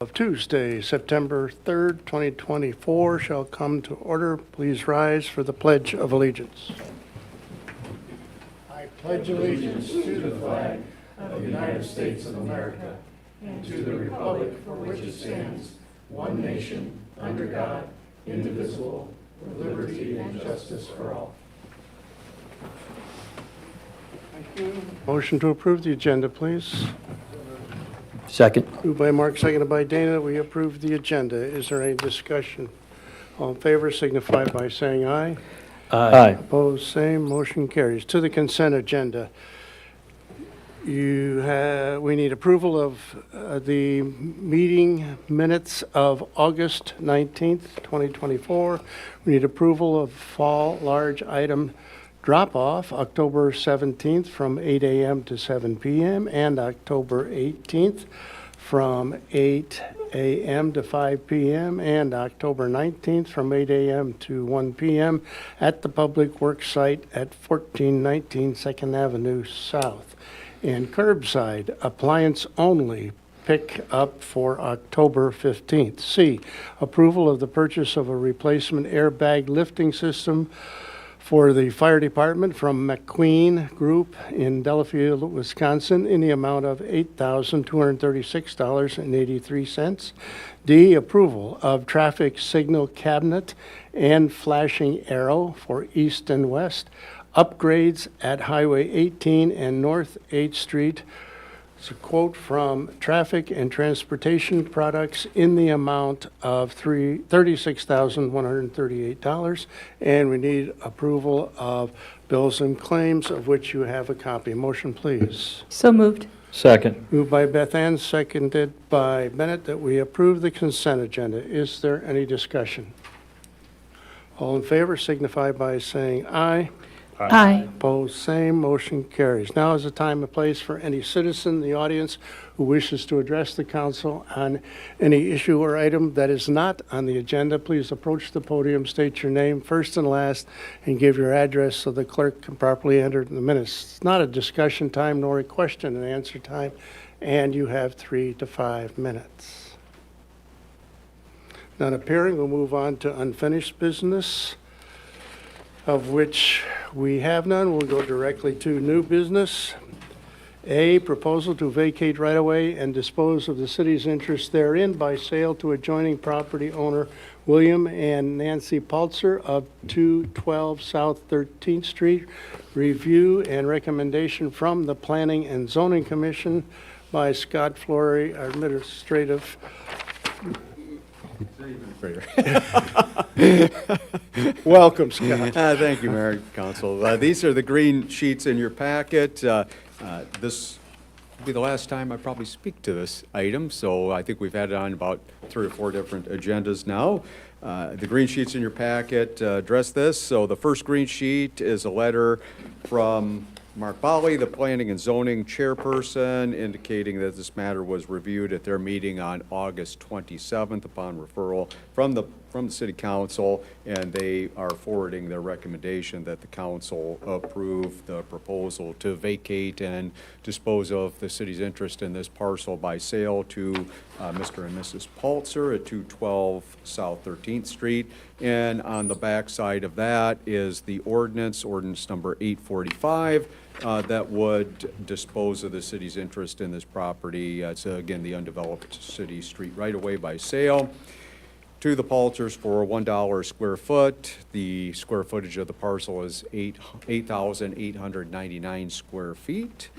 Of Tuesday, September 3rd, 2024 shall come to order. Please rise for the Pledge of Allegiance. I pledge allegiance to the flag of the United States of America and to the republic for which it stands, one nation, under God, indivisible, with liberty and justice for all. Thank you. Motion to approve the agenda, please. Second. Moved by Mark, seconded by Dana. We approve the agenda. Is there any discussion? All in favor signify by saying aye. Aye. Opposed, same. Motion carries. To the consent agenda. We need approval of the meeting minutes of August 19th, 2024. We need approval of fall large item drop-off, October 17th from 8 a.m. to 7 p.m. and October 18th from 8 a.m. to 5 p.m. and October 19th from 8 a.m. to 1 p.m. at the Public Works site at 1419 2nd Avenue South. And curbside, appliance only, pick up for October 15th. C, approval of the purchase of a replacement airbag lifting system for the fire department from McQueen Group in Delafield, Wisconsin, in the amount of $8,236.83. D, approval of traffic signal cabinet and flashing arrow for east and west, upgrades at Highway 18 and North 8th Street. It's a quote from Traffic and Transportation Products in the amount of $36,138. And we need approval of bills and claims, of which you have a copy. Motion, please. So moved. Second. Moved by Beth Ann, seconded by Bennett, that we approve the consent agenda. Is there any discussion? All in favor signify by saying aye. Aye. Opposed, same. Motion carries. Now is the time and place for any citizen in the audience who wishes to address the council on any issue or item that is not on the agenda. Please approach the podium, state your name first and last, and give your address so the clerk can properly enter it in the minutes. It's not a discussion time nor a question and answer time, and you have 3 to 5 minutes. None appearing, we'll move on to unfinished business, of which we have none. We'll go directly to new business. A, proposal to vacate right-of-way and dispose of the city's interest therein by sale to adjoining property owner William and Nancy Paltzer of 212 South 13th Street. Review and recommendation from the Planning and Zoning Commission by Scott Flory, our administrative. Welcome, Scott. Thank you, Mayor and Council. These are the green sheets in your packet. This will be the last time I probably speak to this item, so I think we've had it on about 3 or 4 different agendas now. The green sheets in your packet address this. So the first green sheet is a letter from Mark Bally, the Planning and Zoning Chairperson, indicating that this matter was reviewed at their meeting on August 27th upon referral from the City Council, and they are forwarding their recommendation that the Council approve the proposal to vacate and dispose of the city's interest in this parcel by sale to Mr. and Mrs. Paltzer at 212 South 13th Street. And on the back side of that is the ordinance number 845, that would dispose of the city's interest in this property. It's again the undeveloped city street right-of-way by sale to the Paltzers for $1 a square foot. The square footage of the parcel is 8,899 square feet.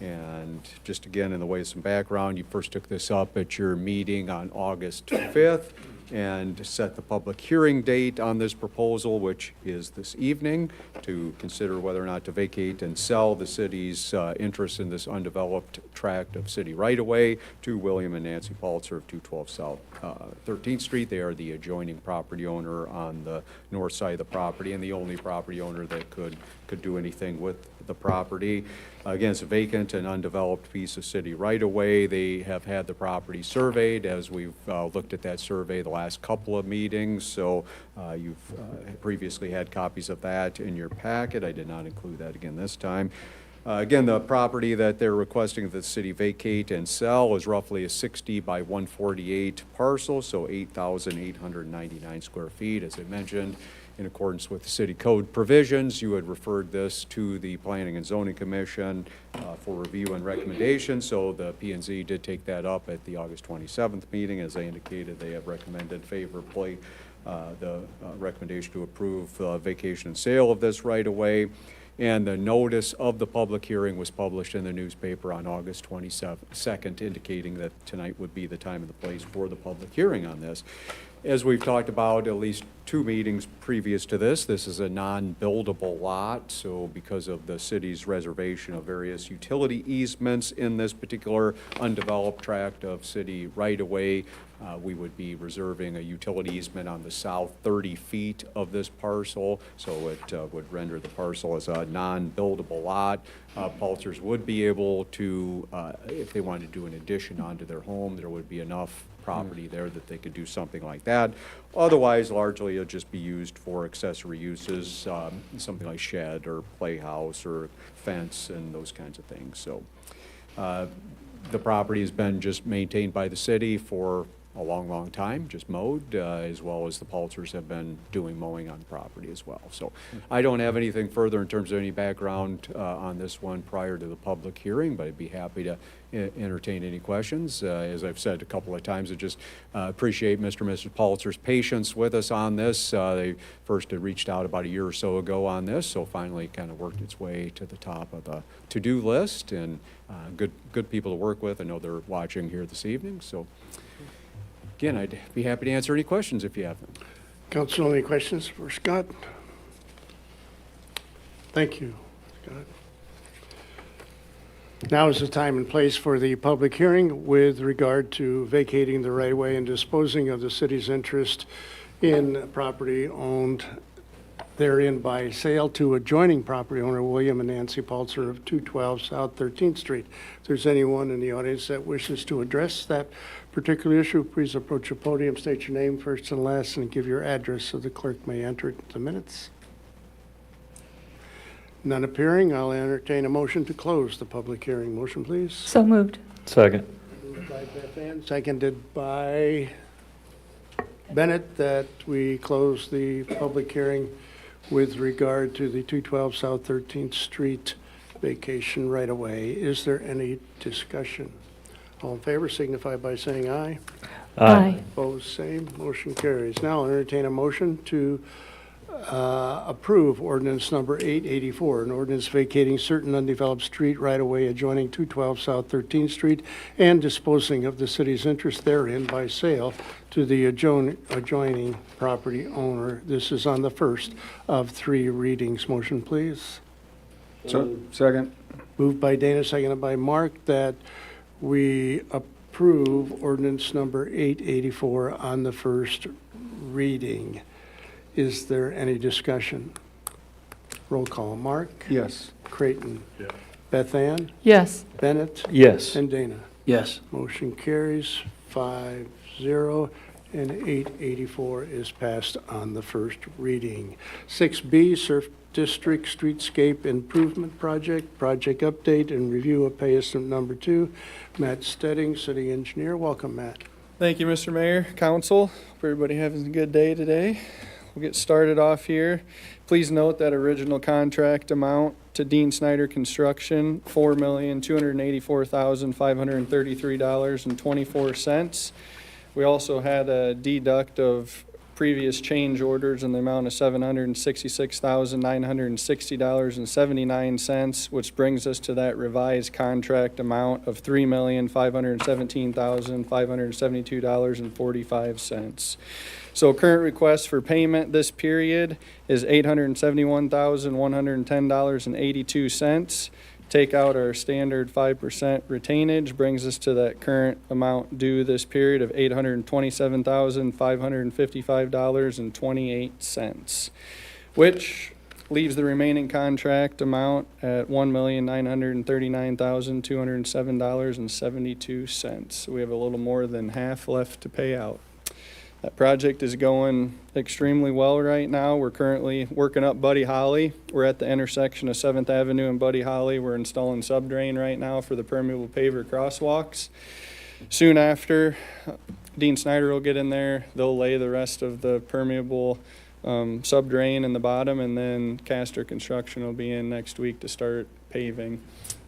And just again, in the way of some background, you first took this up at your meeting on August 5th and set the public hearing date on this proposal, which is this evening, to consider whether or not to vacate and sell the city's interest in this undeveloped tract of city right-of-way to William and Nancy Paltzer of 212 South 13th Street. They are the adjoining property owner on the north side of the property and the only property owner that could do anything with the property. Again, it's a vacant and undeveloped piece of city right-of-way. They have had the property surveyed, as we've looked at that survey the last couple of meetings. So you've previously had copies of that in your packet. I did not include that again this time. Again, the property that they're requesting that the city vacate and sell is roughly a 60 by 148 parcel, so 8,899 square feet. As I mentioned, in accordance with the city code provisions, you had referred this to the Planning and Zoning Commission for review and recommendation. So the P&Z did take that up at the August 27th meeting. As I indicated, they have recommended favorably the recommendation to approve vacation and sale of this right-of-way. And the notice of the public hearing was published in the newspaper on August 22nd, indicating that tonight would be the time and the place for the public hearing on this. As we've talked about at least 2 meetings previous to this is a non-buildable lot. So because of the city's reservation of various utility easements in this particular undeveloped tract of city right-of-way, we would be reserving a utility easement on the south 30 feet of this parcel, so it would render the parcel as a non-buildable lot. Pulsers would be able to, if they wanted to do an addition onto their home, there would be enough property there that they could do something like that. Otherwise, largely it'll just be used for accessory uses, something like shed or playhouse or fence and those kinds of things. So the property has been just maintained by the city for a long time, just mowed, as well as the Pulsers have been doing mowing on the property as well. So I don't have anything further in terms of any background on this one prior to the public hearing, but I'd be happy to entertain any questions. As I've said a couple of times, I just appreciate Mr. and Mrs. Pulser's patience with us on this. They first had reached out about a year or so ago on this, so finally kind of worked its way to the top of the to-do list, and good people to work with. I know they're watching here this evening, so again, I'd be happy to answer any questions if you have them. Council, any questions for Scott? Thank you, Scott. Now is the time and place for the public hearing with regard to vacating the right-of-way and disposing of the city's interest in property owned therein by sale to adjoining property owner William and Nancy Pulser of 212 South 13th Street. If there's anyone in the audience that wishes to address that particular issue, please approach the podium, state your name first and last, and give your address so the clerk may enter it in the minutes. None appearing, I'll entertain a motion to close the public hearing. Motion, please. So moved. Second. Moved by Beth Ann, seconded by Bennett, that we close the public hearing with regard to the 212 South 13th Street vacation right-of-way. Is there any discussion? All in favor signify by saying aye. Aye. Opposed, same. Motion carries. Now I'll entertain a motion to approve ordinance number 884, an ordinance vacating certain undeveloped street right-of-way adjoining 212 South 13th Street and disposing of the city's interest therein by sale to the adjoining property owner. This is on the first of 3 readings. Motion, please. So, second. Moved by Dana, seconded by Mark, that we approve ordinance number 884 on the first reading. Is there any discussion? Roll call. Mark? Yes. Creighton? Yes. Beth Ann? Yes. Bennett? Yes. And Dana? Yes. Motion carries 5-0, and 884 is passed on the first reading. 6B, Surf District Streetscape Improvement Project, project update and review of pay estimate number 2. Matt Stedding, City Engineer. Welcome, Matt. Thank you, Mr. Mayor, Council. Hope everybody having a good day today. We'll get started off here. Please note that original contract amount to Dean Snyder Construction, $4,284,533.24. We also had a deduct of previous change orders in the amount of $766,960.79, which brings us to that revised contract amount of $3,517,572.45. So current request for payment this period is $871,110.82. Take out our standard 5% retainage, brings us to that current amount due this period of $827,555.28, which leaves the remaining contract amount at $1,939,207.72. So we have a little more than half left to pay out. That project is going extremely well right now. We're currently working up Buddy Holly. We're at the intersection of 7th Avenue and Buddy Holly. We're installing subdrain right now for the permeable paver crosswalks. Soon after, Dean Snyder will get in there. They'll lay the rest of the permeable subdrain in the bottom, and then Castor Construction will be in next week to start paving.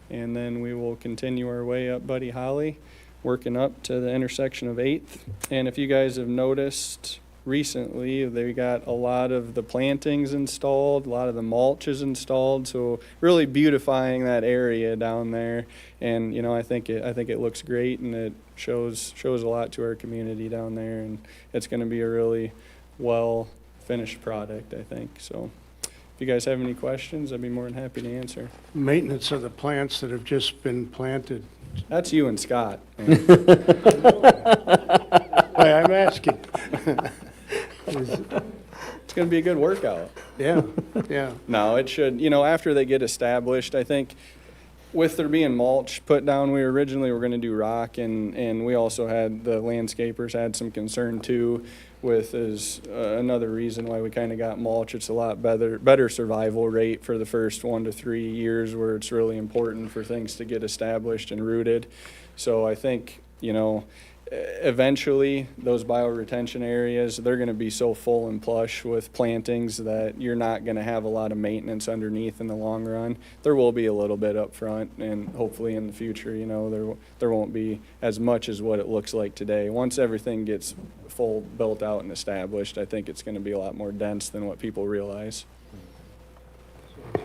And then we will continue our way up Buddy Holly, working up to the intersection of 8th. And if you guys have noticed recently, they got a lot of the plantings installed, a lot of the mulch is installed, so really beautifying that area down there. And you know, I think it looks great, and it shows a lot to our community down there, and it's going to be a really well finished product, I think. So if you guys have any questions, I'd be more than happy to answer. Maintenance of the plants that have just been planted. That's you and Scott. Why, I'm asking. It's going to be a good workout. Yeah, yeah. No, it should, you know, after they get established, I think with there being mulch put down, we originally were going to do rock, and we also had, the landscapers had some concern too with is another reason why we kind of got mulch. It's a lot better survival rate for the first 1 to 3 years, where it's really important for things to get established and rooted. So I think, you know, eventually those bioretention areas, they're going to be so full and plush with plantings that you're not going to have a lot of maintenance underneath in the long run. There will be a little bit up front, and hopefully in the future, you know, there won't be as much as what it looks like today. Once everything gets full built out and established, I think it's going to be a lot more dense than what people realize.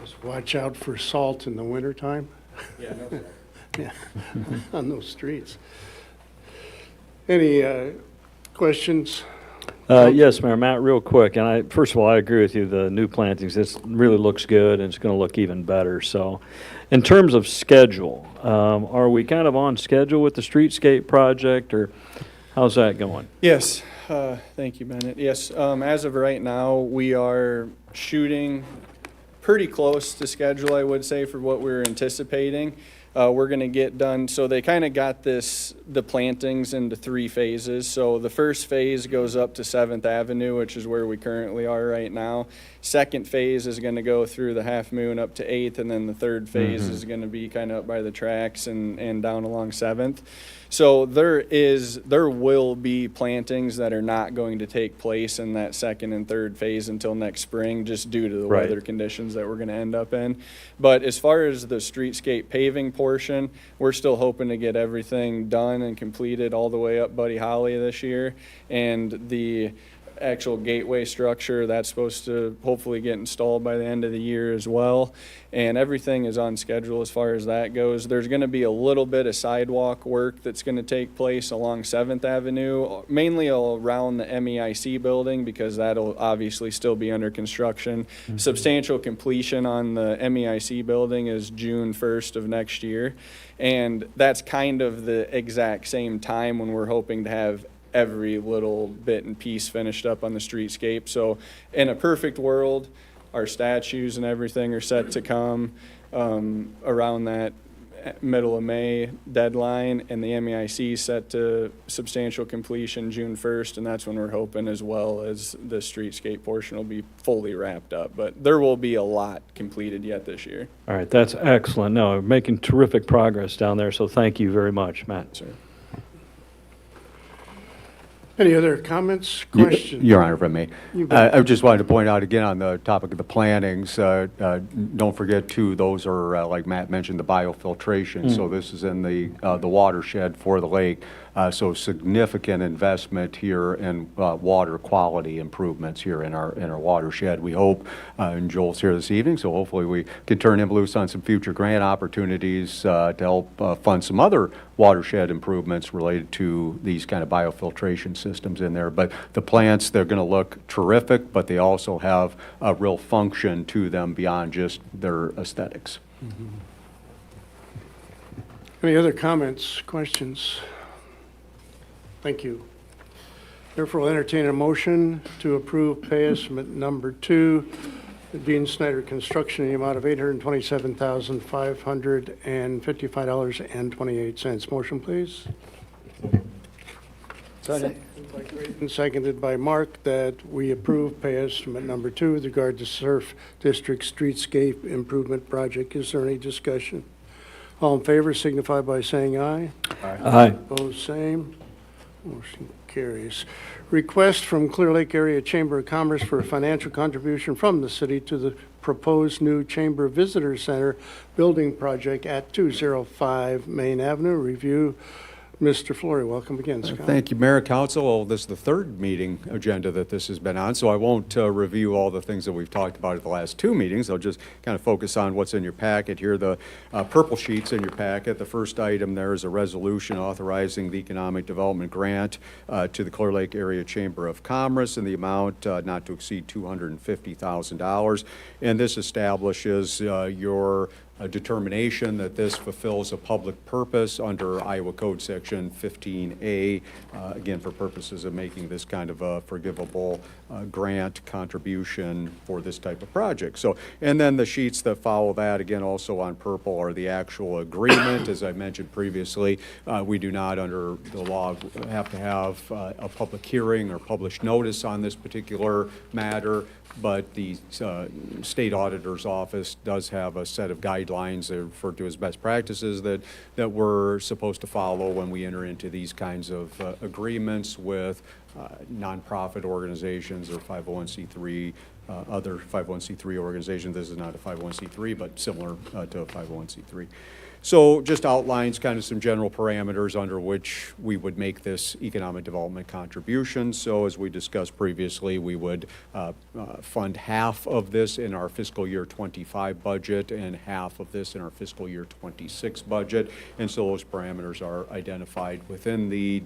Just watch out for salt in the wintertime. Yeah, no. Yeah, on those streets. Any questions? Yes, Mayor, Matt, real quick, and first of all, I agree with you, the new plantings, this really looks good, and it's going to look even better. So in terms of schedule, are we kind of on schedule with the streetscape project, or how's that going? Yes, thank you, Bennett. Yes, as of right now, we are shooting pretty close to schedule, I would say, for what we're anticipating. We're going to get done. So they kind of got the plantings into 3 phases. So the first phase goes up to 7th Avenue, which is where we currently are right now. Second phase is going to go through the Half Moon up to 8th, and then the third phase is going to be kind of up by the tracks and down along 7th. So there will be plantings that are not going to take place in that second and third phase until next spring, just due to the Right. weather conditions that we're going to end up in. But as far as the streetscape paving portion, we're still hoping to get everything done and completed all the way up Buddy Holly this year. And the actual gateway structure, that's supposed to hopefully get installed by the end of the year as well. And everything is on schedule as far as that goes. There's going to be a little bit of sidewalk work that's going to take place along 7th Avenue, mainly around the MEIC building, because that'll obviously still be under construction. Substantial completion on the MEIC building is June 1st of next year. And that's kind of the exact same time when we're hoping to have every little bit and piece finished up on the streetscape. So in a perfect world, our statues and everything are set to come around that middle of May deadline, and the MEIC set to substantial completion June 1st, and that's when we're hoping as well as the streetscape portion will be fully wrapped up. But there will be a lot completed yet this year. All right, that's excellent. No, we're making terrific progress down there, so thank you very much, Matt. Sir. Any other comments, questions? Your Honor, if I may. You bet. I just wanted to point out again on the topic of the plantings, don't forget too, those are, like Matt mentioned, the biofiltration. So this is in the watershed for the lake. So significant investment here in water quality improvements here in our watershed. We hope, and Joel's here this evening, so hopefully we can turn him loose on some future grant opportunities to help fund some other watershed improvements related to these kind of biofiltration systems in there. But the plants, they're going to look terrific, but they also have a real function to them beyond just their aesthetics. Any other comments, questions? Thank you. Therefore, I'll entertain a motion to approve pay estimate number 2, Dean Snyder Construction, in the amount of $827,555.28. Motion, please. Second. And seconded by Mark that we approve pay estimate number 2 with regard to Surf District Streetscape Improvement Project. Is there any discussion? All in favor signify by saying aye. Aye. Opposed, same. Motion carries. Request from Clear Lake Area Chamber of Commerce for a financial contribution from the city to the proposed new Chamber Visitor Center building project at 205 Main Avenue. Review. Mr. Flory, welcome again, Scott. Thank you, Mayor, Council. This is the third meeting agenda that this has been on, so I won't review all the things that we've talked about at the last 2 meetings. I'll just kind of focus on what's in your packet here. The purple sheets in your packet. The first item there is a resolution authorizing the economic development grant to the Clear Lake Area Chamber of Commerce in the amount not to exceed $250,000. And this establishes your a determination that this fulfills a public purpose under Iowa Code Section 15A, again, for purposes of making this kind of a forgivable grant contribution for this type of project. So, and then the sheets that follow that, again, also on purple, are the actual agreement. As I mentioned previously, we do not, under the law, have to have a public hearing or published notice on this particular matter. But the state auditor's office does have a set of guidelines that are referred to as best practices that we're supposed to follow when we enter into these kinds of agreements with nonprofit organizations or 501c3, other 501c3 organizations. This is not a 501c3, but similar to a 501c3. So just outlines kind of some general parameters under which we would make this economic development contribution. So as we discussed previously, we would fund half of this in our fiscal year 25 budget and half of this in our fiscal year 26 budget. And so those parameters are identified within the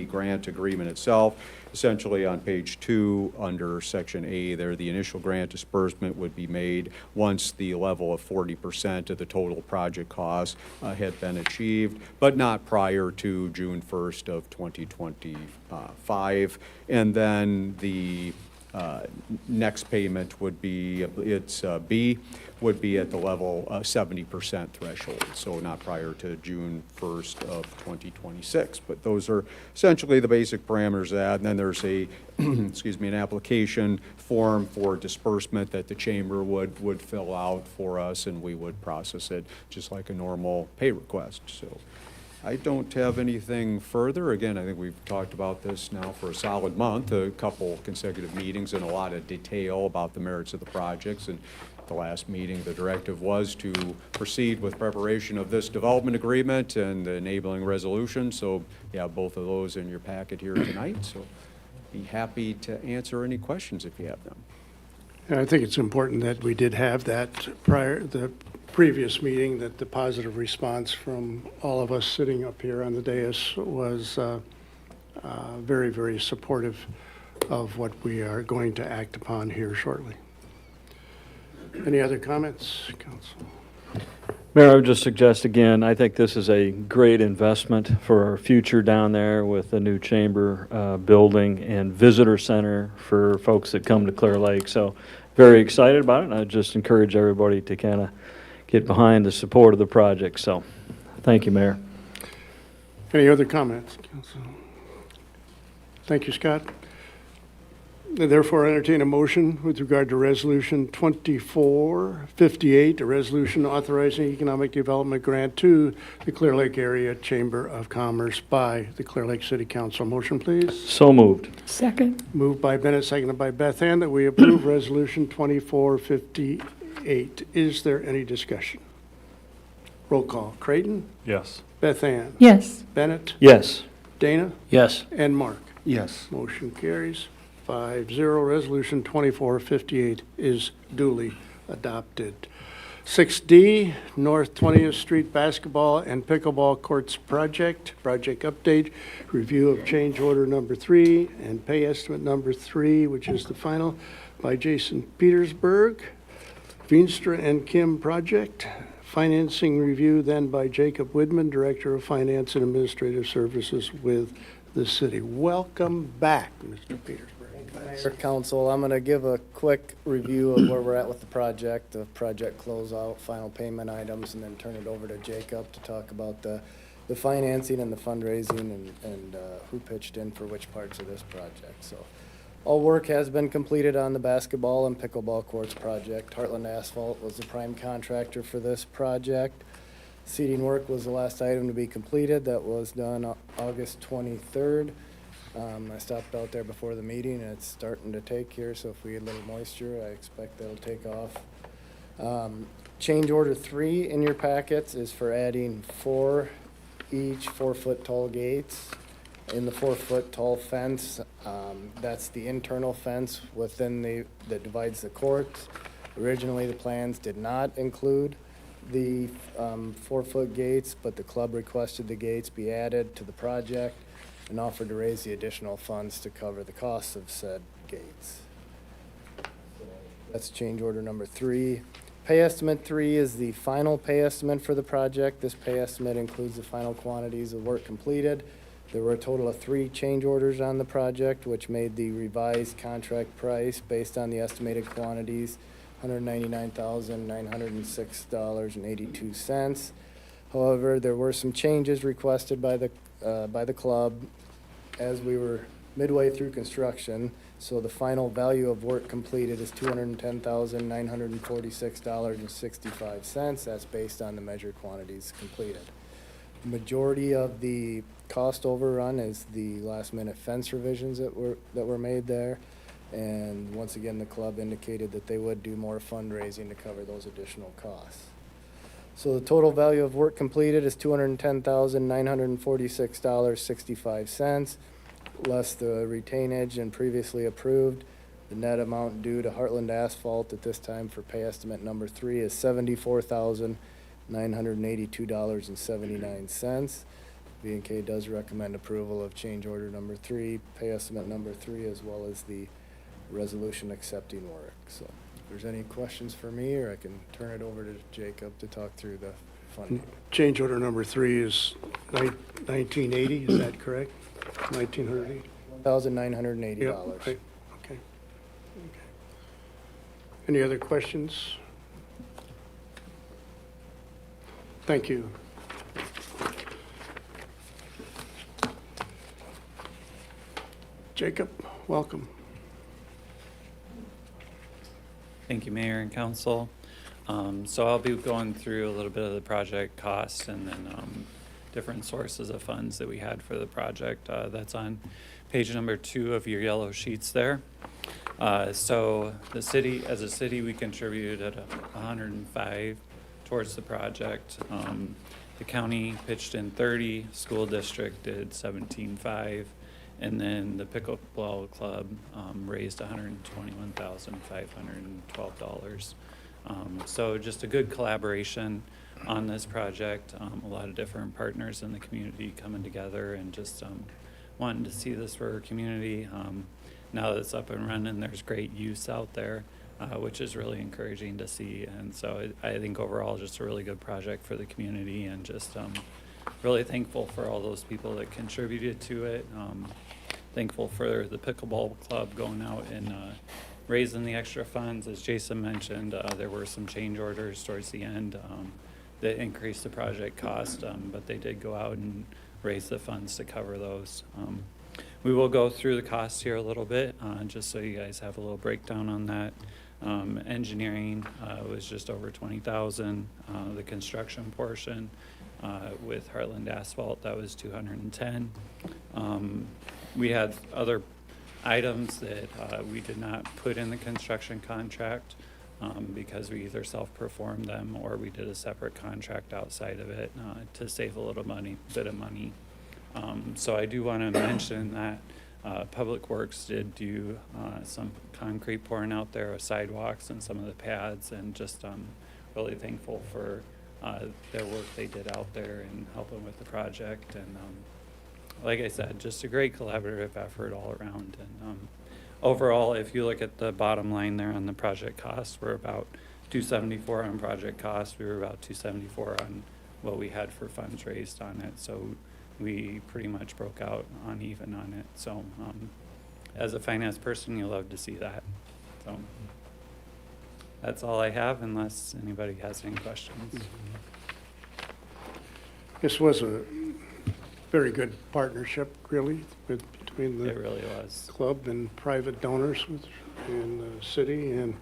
grant agreement itself. Essentially on page 2 under section A there, the initial grant disbursement would be made once the level of 40% of the total project costs had been achieved, but not prior to June 1st of 2025. And then the next payment would be, it's B, would be at the level 70% threshold, so not prior to June 1st of 2026. But those are essentially the basic parameters of that. And then there's a, excuse me, an application form for disbursement that the chamber would fill out for us, and we would process it just like a normal pay request. So I don't have anything further. Again, I think we've talked about this now for a solid month, a couple consecutive meetings and a lot of detail about the merits of the projects. And the last meeting, the directive was to proceed with preparation of this development agreement and the enabling resolution. So you have both of those in your packet here tonight. So be happy to answer any questions if you have them. I think it's important that we did have that the previous meeting, that the positive response from all of us sitting up here on the dais was very, very supportive of what we are going to act upon here shortly. Any other comments, Council? Mayor, I would just suggest again, I think this is a great investment for our future down there with the new chamber building and visitor center for folks that come to Clear Lake. So very excited about it, and I just encourage everybody to kind of get behind the support of the project. So thank you, Mayor. Any other comments, Council? Thank you, Scott. Therefore, I entertain a motion with regard to Resolution 2458, a resolution authorizing economic development grant to the Clear Lake Area Chamber of Commerce by the Clear Lake City Council. Motion, please. So moved. Second. Moved by Bennett, seconded by Beth Ann, that we approve Resolution 2458. Is there any discussion? Roll call. Creighton? Yes. Beth Ann? Yes. Bennett? Yes. Dana? Yes. And Mark? Yes. Motion carries 5-0. Resolution 2458 is duly adopted. 6D, North 20th Street Basketball and Pickleball Courts Project update, review of change order number 3 and pay estimate number 3, which is the final, by Jason Petersburg. Veenstra and Kim project, financing review then by Jacob Widman, Director of Finance and Administrative Services with the city. Welcome back, Mr. Petersburg. Mayor, Council, I'm going to give a quick review of where we're at with the project closeout, final payment items, and then turn it over to Jacob to talk about the the financing and the fundraising and who pitched in for which parts of this project. So all work has been completed on the basketball and pickleball courts project. Heartland Asphalt was the prime contractor for this project. Seeding work was the last item to be completed. That was done August 23rd. I stopped out there before the meeting, and it's starting to take here, so if we get a little moisture, I expect that'll take off. Change order 3 in your packets is for adding 4 each 4-foot tall gates in the 4-foot tall fence. That's the internal fence within that divides the courts. Originally, the plans did not include the 4-foot gates, but the club requested the gates be added to the project and offered to raise the additional funds to cover the costs of said gates. That's change order number 3. Pay estimate 3 is the final pay estimate for the project. This pay estimate includes the final quantities of work completed. There were a total of 3 change orders on the project, which made the revised contract price based on the estimated quantities $199,906.82. However, there were some changes requested by the club as we were midway through construction. So the final value of work completed is $210,946.65. That's based on the measured quantities completed. The majority of the cost overrun is the last minute fence revisions that were made there. And once again, the club indicated that they would do more fundraising to cover those additional costs. So the total value of work completed is $210,946.65, less the retainage and previously approved. The net amount due to Heartland Asphalt at this time for pay estimate number 3 is $74,982.79. B&K does recommend approval of change order number 3, pay estimate number 3, as well as the resolution accepting work. So if there's any questions for me, or I can turn it over to Jacob to talk through the funding. Change order number 3 is 1980, is that correct? 1980? $1,980. Yep, okay. Any other questions? Thank you. Jacob, welcome. Thank you, Mayor and Council. So I'll be going through a little bit of the project costs and then different sources of funds that we had for the project. That's on page number 2 of your yellow sheets there. So the city, as a city, we contributed $105 towards the project. The county pitched in 30, school district did $17.5. And then the pickleball club raised $121,512. So just a good collaboration on this project. A lot of different partners in the community coming together and just wanting to see this for our community. Now that it's up and running, there's great use out there, which is really encouraging to see. And so I think overall, just a really good project for the community, and just really thankful for all those people that contributed to it. Thankful for the pickleball club going out and raising the extra funds. As Jason mentioned, there were some change orders towards the end that increased the project cost, but they did go out and raise the funds to cover those. We will go through the costs here a little bit, just so you guys have a little breakdown on that. Engineering was just over $20,000. The construction portion with Heartland Asphalt, that was $210,000. We had other items that we did not put in the construction contract because we either self-performed them or we did a separate contract outside of it to save a little bit of money. So I do want to mention that Public Works did do some concrete pouring out there of sidewalks and some of the pads, and just really thankful for their work they did out there and helping with the project. And like I said, just a great collaborative effort all around. And overall, if you look at the bottom line there on the project costs, we're about $274 on project costs. We were about $274 on what we had for funds raised on it. So we pretty much broke out uneven on it. So as a finance person, you'll love to see that. So that's all I have, unless anybody has any questions. This was a very good partnership, really, between It the really was. club and private donors in the city and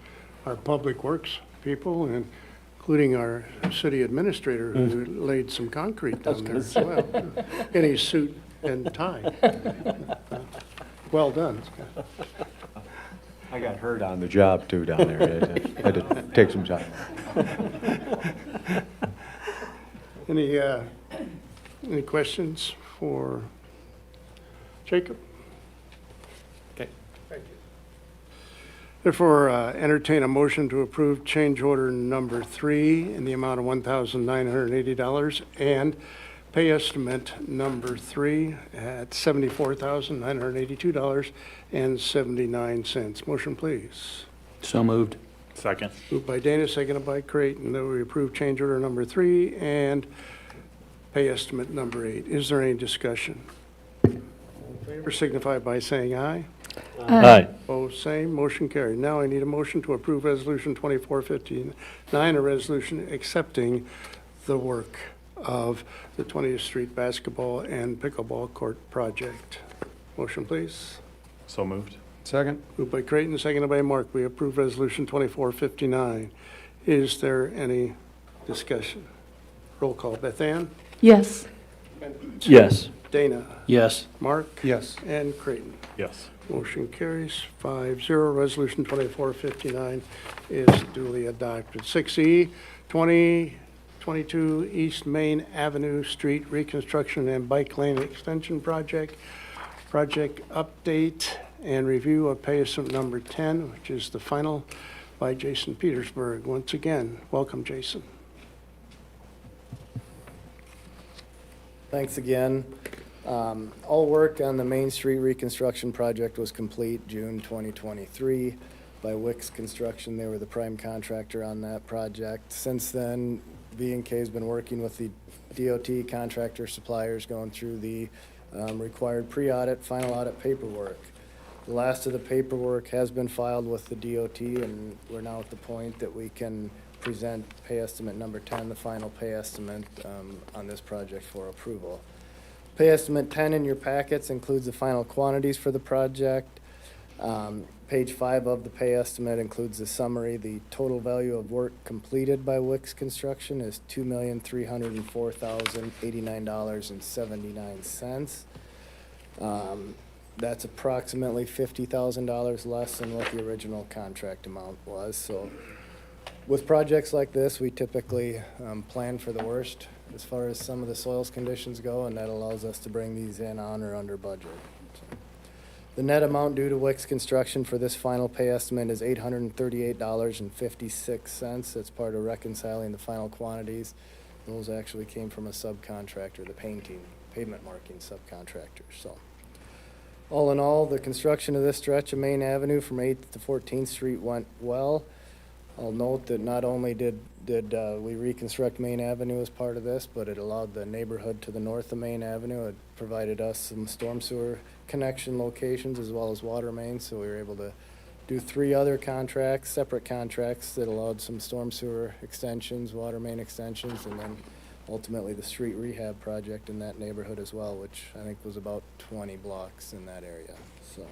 our public works people, and including our city administrator who laid some concrete down there as well, in his suit and tie. Well done, Scott. I got hurt on the job too down there. I had to take some time. Any questions for Jacob? Okay. Thank you. Therefore, entertain a motion to approve change order number 3 in the amount of $1,980 and pay estimate number 3 at $74,982.79. Motion, please. So moved. Second. Moved by Dana, seconded by Creighton, that we approve change order number 3 and pay estimate number 8. Is there any discussion? All in favor signify by saying aye. Aye. Opposed, same. Motion carried. Now I need a motion to approve Resolution 2459, a resolution accepting the work of the 20th Street Basketball and Pickleball Court project. Motion, please. So moved. Second? Moved by Creighton, seconded by Mark. We approve Resolution 2459. Is there any discussion? Roll call. Beth Ann? Yes. Yes. Dana? Yes. Mark? Yes. And Creighton. Yes. Motion carries 5-0. Resolution 2459 is duly adopted. 6E, 2022 East Main Avenue Street Reconstruction and Bike Lane Extension Project. Project update and review of pay estimate number 10, which is the final, by Jason Petersburg. Once again, welcome, Jason. Thanks again. All work on the Main Street reconstruction project was complete June 2023 by Wix Construction. They were the prime contractor on that project. Since then, V&K has been working with the DOT contractor suppliers, going through the required pre-audit, final audit paperwork. The last of the paperwork has been filed with the DOT, and we're now at the point that we can present pay estimate number 10, the final pay estimate on this project for approval. Pay estimate 10 in your packets includes the final quantities for the project. Page 5 of the pay estimate includes the summary. The total value of work completed by Wix Construction is $2,304,089.79. That's approximately $50,000 less than what the original contract amount was. So with projects like this, we typically plan for the worst as far as some of the soils conditions go, and that allows us to bring these in on or under budget. The net amount due to Wix Construction for this final pay estimate is $838.56. That's part of reconciling the final quantities. Those actually came from a subcontractor, the pavement marking subcontractor. So, all in all, the construction of this stretch of Main Avenue from 8th to 14th Street went well. I'll note that not only did we reconstruct Main Avenue as part of this, but it allowed the neighborhood to the north of Main Avenue. It provided us some storm sewer connection locations as well as water mains, so we were able to do 3 other contracts, separate contracts, that allowed some storm sewer extensions, water main extensions, and then ultimately the street rehab project in that neighborhood as well, which I think was about 20 blocks in that area. So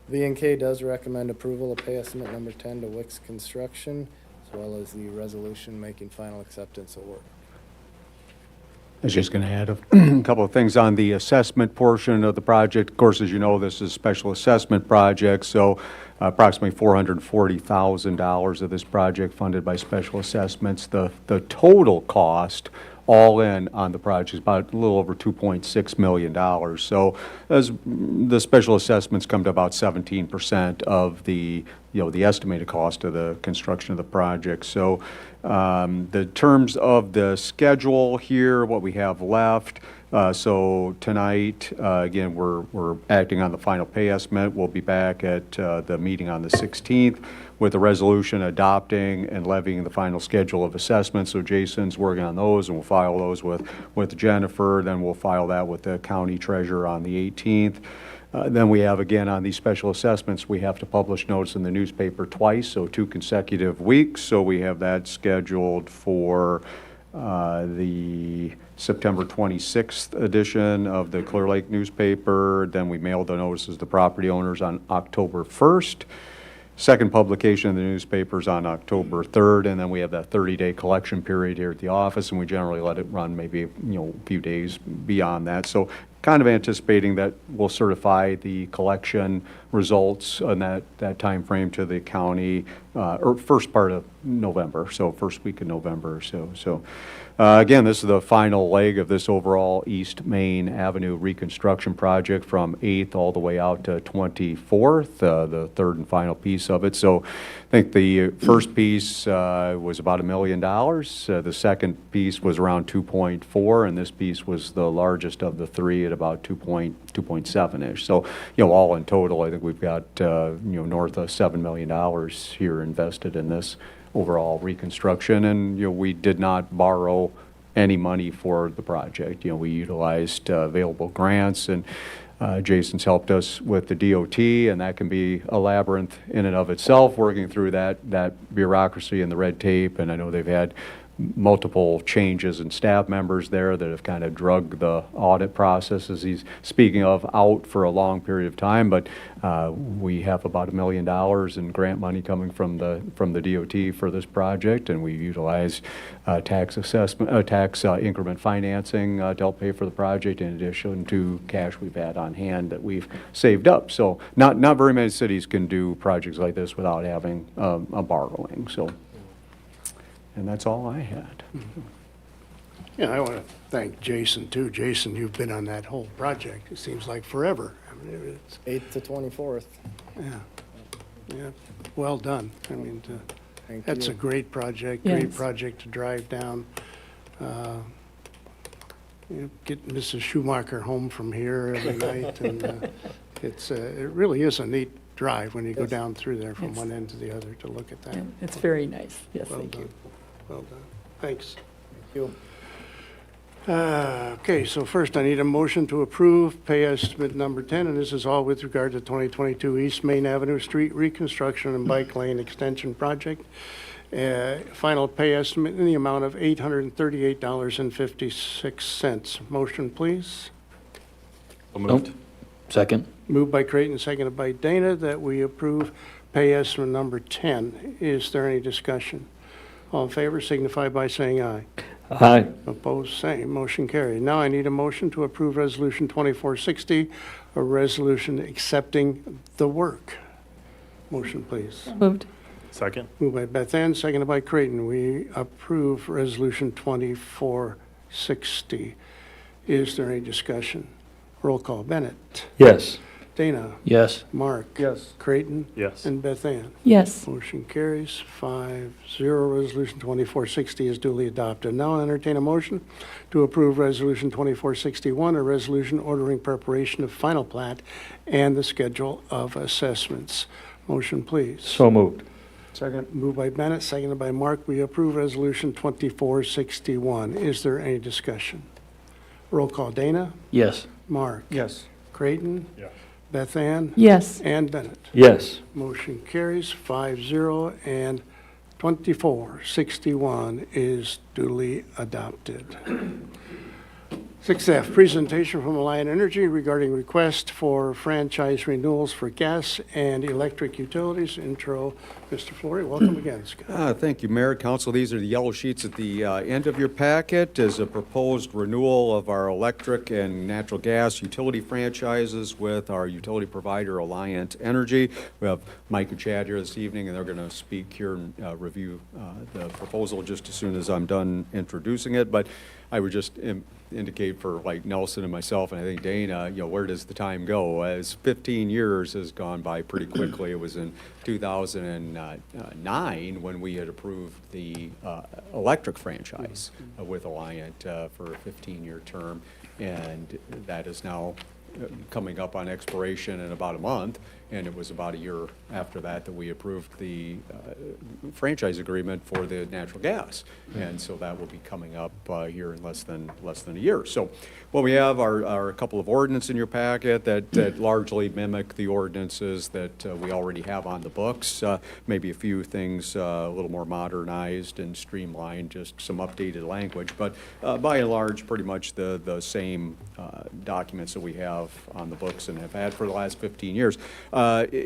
V&K does recommend approval of pay estimate number 10 to Wix Construction, as well as the resolution making final acceptance of work. I was just going to add a couple of things on the assessment portion of the project. Of course, as you know, this is a special assessment project, so approximately $440,000 of this project funded by special assessments. The total cost all in on the project is about a little over $2.6 million. So as the special assessments come to about 17% of the estimated cost of the construction of the project. So the terms of the schedule here, what we have left. So tonight, again, we're acting on the final pay estimate. We'll be back at the meeting on the 16th with a resolution adopting and levying the final schedule of assessments. So Jason's working on those, and we'll file those with Jennifer. Then we'll file that with the county treasurer on the 18th. Then we have, again, on these special assessments, we have to publish notice in the newspaper twice, so 2 consecutive weeks. So we have that scheduled for the September 26th edition of the Clear Lake newspaper. Then we mailed the notices to property owners on October 1st. Second publication of the newspapers on October 3rd, and then we have that 30-day collection period here at the office, and we generally let it run maybe, a few days beyond that. So kind of anticipating that we'll certify the collection results in that time frame to the county, or first part of November, so first week of November or so. So again, this is the final leg of this overall East Main Avenue reconstruction project from 8th all the way out to 24th, the third and final piece of it. So I think the first piece was about $1 million. The second piece was around 2.4, and this piece was the largest of the three at about 2.7-ish. So, all in total, I think we've got, north of $7 million here invested in this overall reconstruction, and we did not borrow any money for the project. We utilized available grants, and Jason's helped us with the DOT, and that can be a labyrinth in and of itself, working through that bureaucracy and the red tape. And I know they've had multiple changes in staff members there that have kind of drug the audit process, as he's speaking of, out for a long period of time. But we have about $1 million in grant money coming from the DOT for this project, and we utilize tax increment financing to help pay for the project, in addition to cash we've had on hand that we've saved up. So not very many cities can do projects like this without having a borrowing. So. And that's all I had. Yeah, I want to thank Jason, too. Jason, you've been on that whole project. It seems like forever. I mean, it's, 8th to 24th. yeah, well done. I mean, Thank that's you. a great project, great Yes. project to drive down. Get Mrs. Schumacher home from here every night, and it really is a neat drive when you go Yes. down through there from Yes. one end to the other to look at that. Yeah, it's very nice. Yes, Well thank done. you. Well done. Thanks. Thank you. Okay, so first I need a motion to approve pay estimate number 10, and this is all with regard to 2022 East Main Avenue Street Reconstruction and Bike Lane Extension Project. Final pay estimate in the amount of $838.56. Motion, please. So moved. Second. Moved by Creighton, seconded by Dana, that we approve pay estimate number 10. Is there any discussion? All in favor signify by saying aye. Aye. Opposed, same. Motion carried. Now I need a motion to approve Resolution 2460, a resolution accepting the work. Motion, please. Moved. Second. Moved by Beth Ann, seconded by Creighton. We approve Resolution 2460. Is there any discussion? Roll call. Bennett. Yes. Dana. Yes. Mark. Yes. Creighton. Yes. And Beth Ann. Yes. Motion carries 5-0. Resolution 2460 is duly adopted. Now I'll entertain a motion to approve Resolution 2461, a resolution ordering preparation of final plat and the schedule of assessments. Motion, please. So moved. Second. Moved by Bennett, seconded by Mark. We approve Resolution 2461. Is there any discussion? Roll call. Dana? Yes. Mark? Yes. Creighton? Yes. Beth Ann? Yes. And Bennett. Yes. Motion carries 5-0, and 2461 is duly adopted. 6F, presentation from Alliant Energy regarding request for franchise renewals for gas and electric utilities. Intro, Mr. Flory. Welcome again, Scott. Thank you, Mayor, Council. These are the yellow sheets at the end of your packet as a proposed renewal of our electric and natural gas utility franchises with our utility provider, Alliant Energy. We have Mike and Chad here this evening, and they're going to speak here and review the proposal just as soon as I'm done introducing it. But I would just indicate for like Nelson and myself, and I think Dana, where does the time go? As 15 years has gone by pretty quickly. It was in 2009 when we had approved the electric franchise with Alliant for a 15-year term, and that is now coming up on expiration in about a month, and it was about a year after that that we approved the franchise agreement for the natural gas. And so that will be coming up here in less than a year. So what we have are a couple of ordinances in your packet that largely mimic the ordinances that we already have on the books. Maybe a few things a little more modernized and streamlined, just some updated language. But by and large, pretty much the same documents that we have on the books and have had for the last 15 years.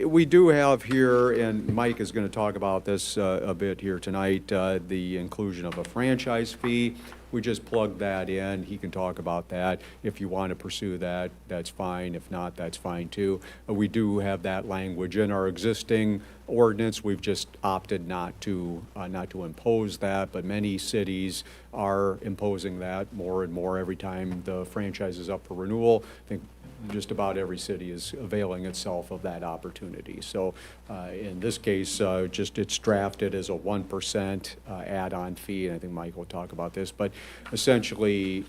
We do have here, and Mike is going to talk about this a bit here tonight, the inclusion of a franchise fee. We just plug that in. He can talk about that. If you want to pursue that, that's fine. If not, that's fine too. We do have that language in our existing ordinance. We've just opted not to impose that, but many cities are imposing that more and more every time the franchise is up for renewal. I think just about every city is availing itself of that opportunity. So in this case, it's drafted as a 1% add-on fee, and I think Mike will talk about this, but essentially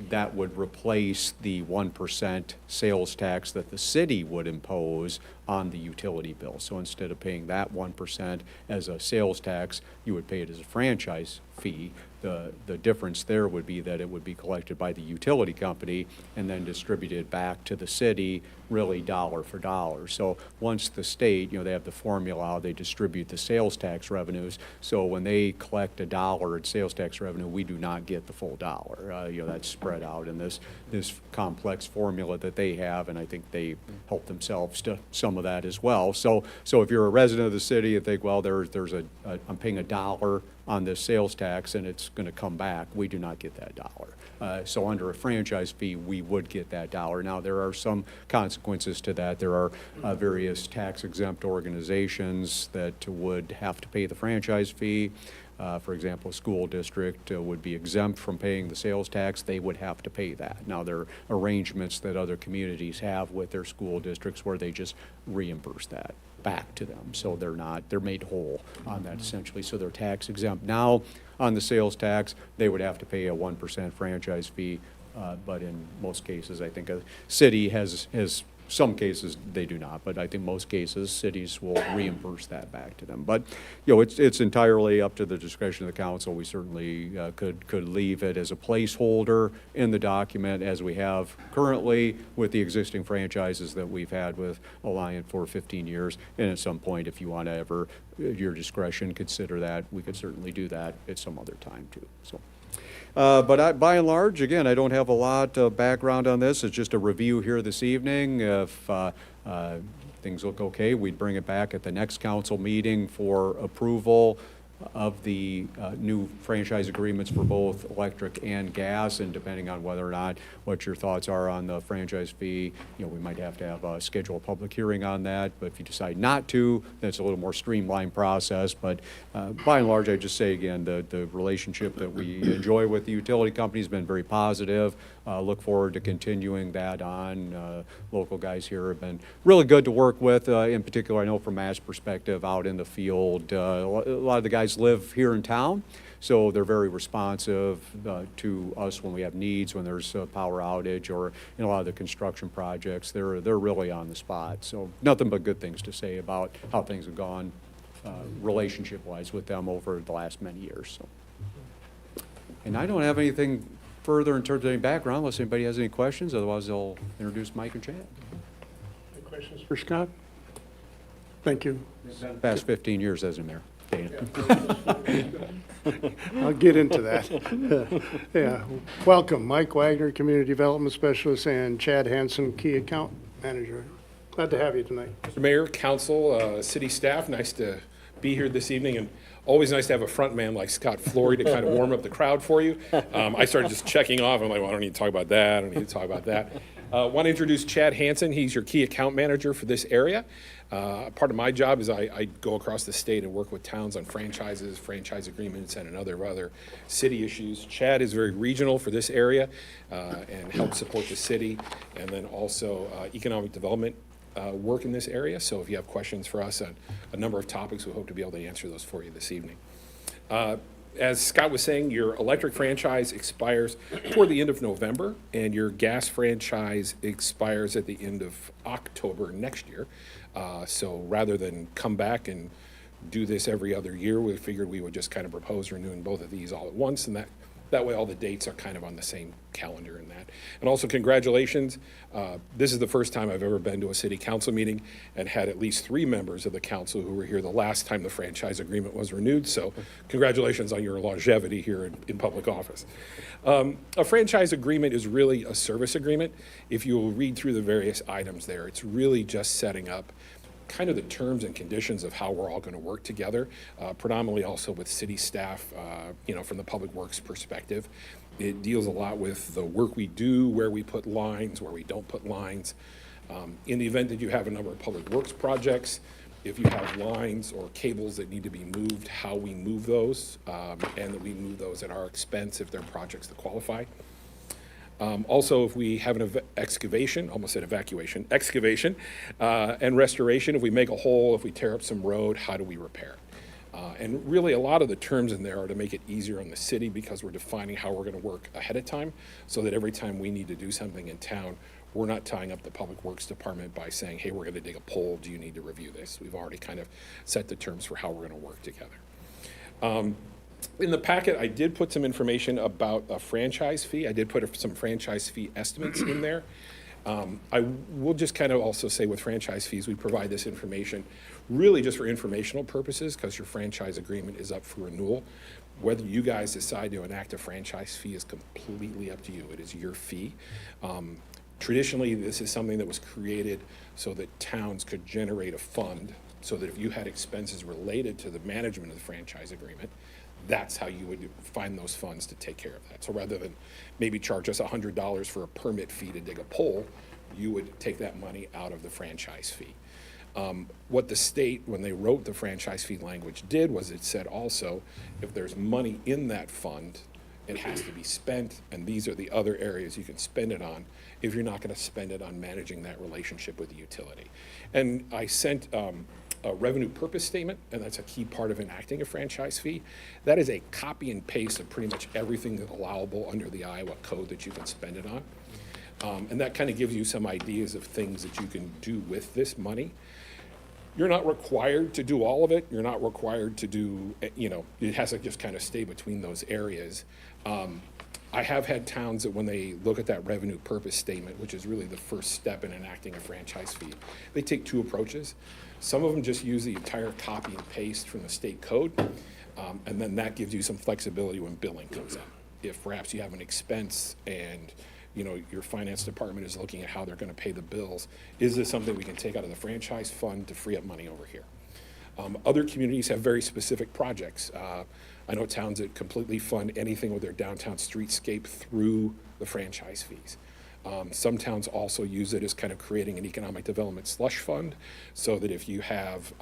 that would replace the 1% sales tax that the city would impose on the utility bill. So instead of paying that 1% as a sales tax, you would pay it as a franchise fee. The difference there would be that it would be collected by the utility company and then distributed back to the city, really dollar for dollar. So once the state, they have the formula, they distribute the sales tax revenues. So when they collect $1 in sales tax revenue, we do not get the full dollar. That's spread out in this complex formula that they have, and I think they help themselves to some of that as well. So if you're a resident of the city and think, well, I'm paying $1 on this sales tax and it's going to come back, we do not get that dollar. So under a franchise fee, we would get that dollar. Now, there are some consequences to that. There are various tax-exempt organizations that would have to pay the franchise fee. For example, a school district would be exempt from paying the sales tax. They would have to pay that. Now, there are arrangements that other communities have with their school districts where they just reimburse that back to them. So they're made whole on that essentially. So they're tax exempt. Now, on the sales tax, they would have to pay a 1% franchise fee. But in most cases, I think a city has some cases they do not, but I think most cases cities will reimburse that back to them. But it's entirely up to the discretion of the council. We certainly could leave it as a placeholder in the document as we have currently with the existing franchises that we've had with Alliant for 15 years. And at some point, if you want to ever, at your discretion, consider that, we could certainly do that at some other time too. So. But by and large, again, I don't have a lot of background on this. It's just a review here this evening. If things look okay, we'd bring it back at the next council meeting for approval of the new franchise agreements for both electric and gas, and depending on whether or not what your thoughts are on the franchise fee, we might have to have a scheduled public hearing on that. But if you decide not to, then it's a little more streamlined process. But by and large, I just say again, the relationship that we enjoy with the utility company has been very positive. Look forward to continuing that on. Local guys here have been really good to work with. In particular, I know from Matt's perspective out in the field, a lot of the guys live here in town, so they're very responsive to us when we have needs, when there's a power outage or in a lot of the construction projects. They're really on the spot. So nothing but good things to say about how things have gone relationship-wise with them over the last many years. So. And I don't have anything further in terms of any background unless anybody has any questions. Otherwise, I'll introduce Mike and Chad. Any questions for Scott? Thank you. Past 15 years as a mayor. I'll get into that. Yeah. Welcome, Mike Wagner, Community Development Specialist, and Chad Hansen, Key Account Manager. Glad to have you tonight. Mr. Mayor, council, city staff, nice to be here this evening, and always nice to have a front man like Scott Flory to kind of warm up the crowd for you. I started just checking off. I'm like, well, I don't need to talk about that. I don't need to talk about that. Want to introduce Chad Hansen. He's your key account manager for this area. Part of my job is I go across the state and work with towns on franchises, franchise agreements, and other city issues. Chad is very regional for this area and helps support the city, and then also economic development work in this area. So if you have questions for us on a number of topics, we hope to be able to answer those for you this evening. as Scott was saying, your electric franchise expires toward the end of November, and your gas franchise expires at the end of October next year. So rather than come back and do this every other year, we figured we would just kind of propose renewing both of these all at once, and that way all the dates are kind of on the same calendar in that. And also congratulations, this is the first time I've ever been to a city council meeting and had at least 3 members of the council who were here the last time the franchise agreement was renewed, so congratulations on your longevity here in public office. A franchise agreement is really a service agreement. If you will read through the various items there, it's really just setting up kind of the terms and conditions of how we're all going to work together, predominantly also with city staff, from the public works perspective. It deals a lot with the work we do, where we put lines, where we don't put lines. In the event that you have a number of public works projects, if you have lines or cables that need to be moved, how we move those, and that we move those at our expense if they're projects that qualify. Also, if we have an excavation, almost said evacuation, excavation and restoration, if we make a hole, if we tear up some road, how do we repair it? And really, a lot of the terms in there are to make it easier on the city because we're defining how we're going to work ahead of time so that every time we need to do something in town, we're not tying up the Public Works Department by saying, hey, we're going to dig a pole, do you need to review this? We've already kind of set the terms for how we're going to work together. In the packet, I did put some information about a franchise fee. I did put some franchise fee estimates in there. I will just kind of also say with franchise fees, we provide this information really just for informational purposes because your franchise agreement is up for renewal. Whether you guys decide to enact a franchise fee is completely up to you. It is your fee. Traditionally, this is something that was created so that towns could generate a fund so that if you had expenses related to the management of the franchise agreement, that's how you would find those funds to take care of that. So rather than maybe charge us $100 for a permit fee to dig a pole, you would take that money out of the franchise fee. What the state, when they wrote the franchise fee language, did was it said also, if there's money in that fund, it has to be spent, and these are the other areas you can spend it on if you're not going to spend it on managing that relationship with the utility. And I sent a revenue purpose statement, and that's a key part of enacting a franchise fee. That is a copy and paste of pretty much everything that's allowable under the Iowa code that you can spend it on. And that kind of gives you some ideas of things that you can do with this money. You're not required to do all of it. You're not required to do, it has to just kind of stay between those areas. I have had towns that when they look at that revenue purpose statement, which is really the first step in enacting a franchise fee, they take 2 approaches. Some of them just use the entire copy and paste from the state code, and then that gives you some flexibility when billing comes up. If perhaps you have an expense and your finance department is looking at how they're going to pay the bills, is this something we can take out of the franchise fund to free up money over here? Other communities have very specific projects. I know towns that completely fund anything with their downtown streetscape through the franchise fees. Some towns also use it as kind of creating an economic development slush fund so that if you have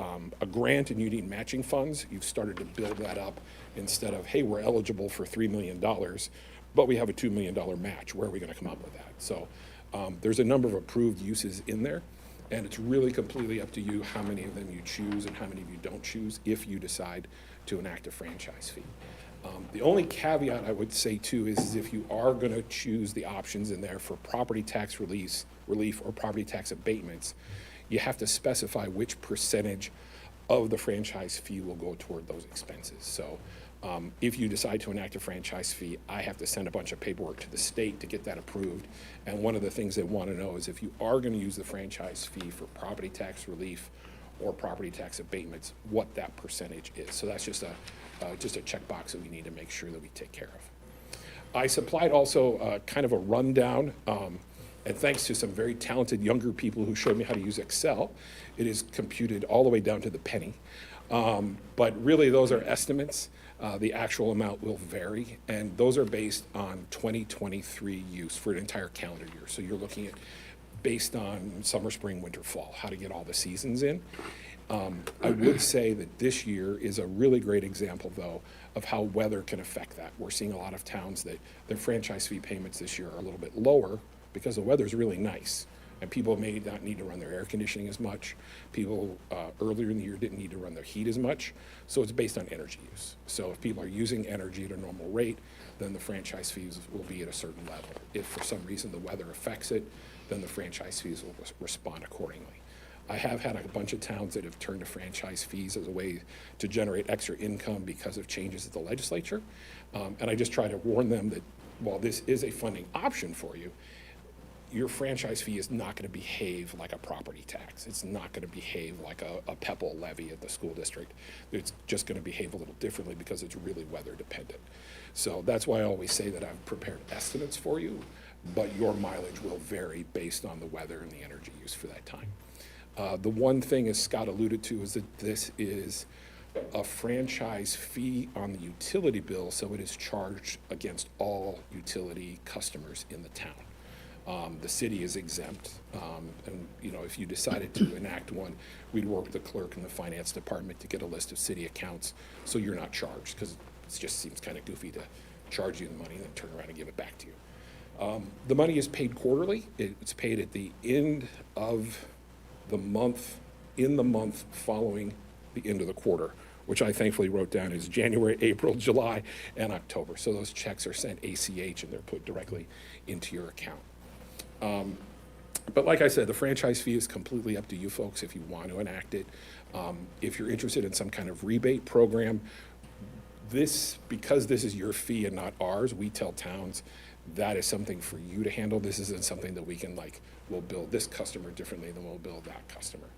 a grant and you need matching funds, you've started to build that up instead of, hey, we're eligible for $3 million, but we have a $2 million match. Where are we going to come up with that? So there's a number of approved uses in there, and it's really completely up to you how many of them you choose and how many of you don't choose if you decide to enact a franchise fee. The only caveat I would say too is if you are going to choose the options in there for property tax relief or property tax abatements, you have to specify which percentage of the franchise fee will go toward those expenses. So if you decide to enact a franchise fee, I have to send a bunch of paperwork to the state to get that approved. And one of the things they want to know is if you are going to use the franchise fee for property tax relief or property tax abatements, what that percentage is. So that's just a checkbox that we need to make sure that we take care of. I supplied also kind of a rundown, and thanks to some very talented younger people who showed me how to use Excel, it is computed all the way down to the penny. But really, those are estimates. The actual amount will vary, and those are based on 2023 use for an entire calendar year. So you're looking at based on summer, spring, winter, fall, how to get all the seasons in. I would say that this year is a really great example, though, of how weather can affect that. We're seeing a lot of towns that their franchise fee payments this year are a little bit lower because the weather's really nice. And people may not need to run their air conditioning as much. People earlier in the year didn't need to run their heat as much. So it's based on energy use. So if people are using energy at a normal rate, then the franchise fees will be at a certain level. If for some reason the weather affects it, then the franchise fees will respond accordingly. I have had a bunch of towns that have turned to franchise fees as a way to generate extra income because of changes at the legislature. And I just try to warn them that while this is a funding option for you, your franchise fee is not going to behave like a property tax. It's not going to behave like a PEPL levy at the school district. It's just going to behave a little differently because it's really weather dependent. So that's why I always say that I've prepared estimates for you, but your mileage will vary based on the weather and the energy use for that time. The one thing, as Scott alluded to, is that this is a franchise fee on the utility bill, so it is charged against all utility customers in the town. The city is exempt, and if you decided to enact one, we'd work with the clerk and the finance department to get a list of city accounts so you're not charged, because it just seems kind of goofy to charge you the money and then turn around and give it back to you. The money is paid quarterly. It's paid at the end of the month, in the month following the end of the quarter, which I thankfully wrote down is January, April, July, and October. So those checks are sent ACH and they're put directly into your account. But like I said, the franchise fee is completely up to you folks if you want to enact it. If you're interested in some kind of rebate program, because this is your fee and not ours, we tell towns that is something for you to handle. This isn't something that we can we'll bill this customer differently than we'll bill that customer.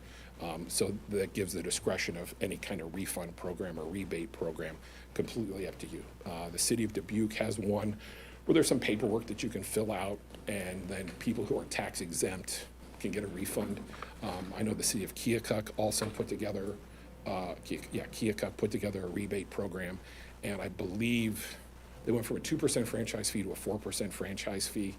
So that gives the discretion of any kind of refund program or rebate program completely up to you. The city of Dubuque has one where there's some paperwork that you can fill out, and then people who are tax exempt can get a refund. I know the city of Keokuk also put together, Keokuk put together a rebate program, and I believe they went from a 2% franchise fee to a 4% franchise fee,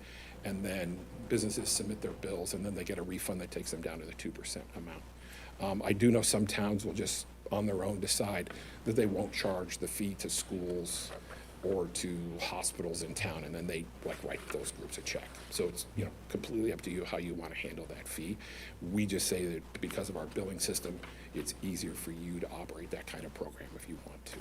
and then businesses submit their bills, and then they get a refund that takes them down to the 2% amount. I do know some towns will just, on their own, decide that they won't charge the fee to schools or to hospitals in town, and then they write those groups a check. So it's completely up to you how you want to handle that fee. We just say that because of our billing system, it's easier for you to operate that kind of program if you want to.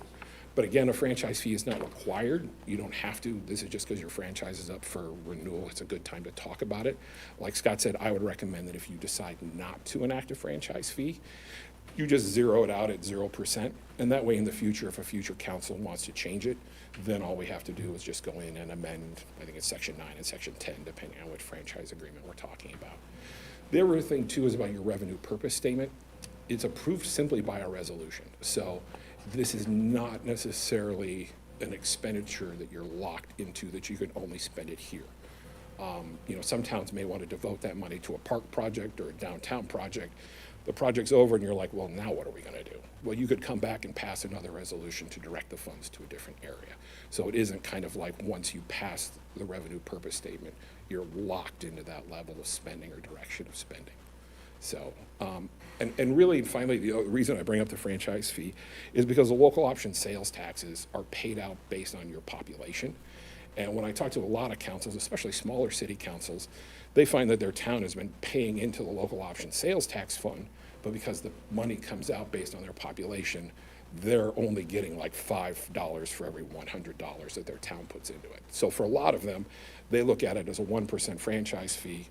But again, a franchise fee is not required. You don't have to. This is just because your franchise is up for renewal. It's a good time to talk about it. Like Scott said, I would recommend that if you decide not to enact a franchise fee, you just zero it out at 0%. And that way in the future, if a future council wants to change it, then all we have to do is just go in and amend, I think it's section 9 and section 10, depending on what franchise agreement we're talking about. The other thing too is about your revenue purpose statement. It's approved simply by a resolution. So this is not necessarily an expenditure that you're locked into, that you can only spend it here. Some towns may want to devote that money to a park project or a downtown project. The project's over and you're like, well, now what are we going to do? Well, you could come back and pass another resolution to direct the funds to a different area. So it isn't kind of like once you pass the revenue purpose statement, you're locked into that level of spending or direction of spending. So, and really, finally, the reason I bring up the franchise fee is because the local option sales taxes are paid out based on your population. And when I talk to a lot of councils, especially smaller city councils, they find that their town has been paying into the local option sales tax fund, but because the money comes out based on their population, they're only getting like $5 for every $100 that their town puts into it. So for a lot of them, they look at it as a 1% franchise fee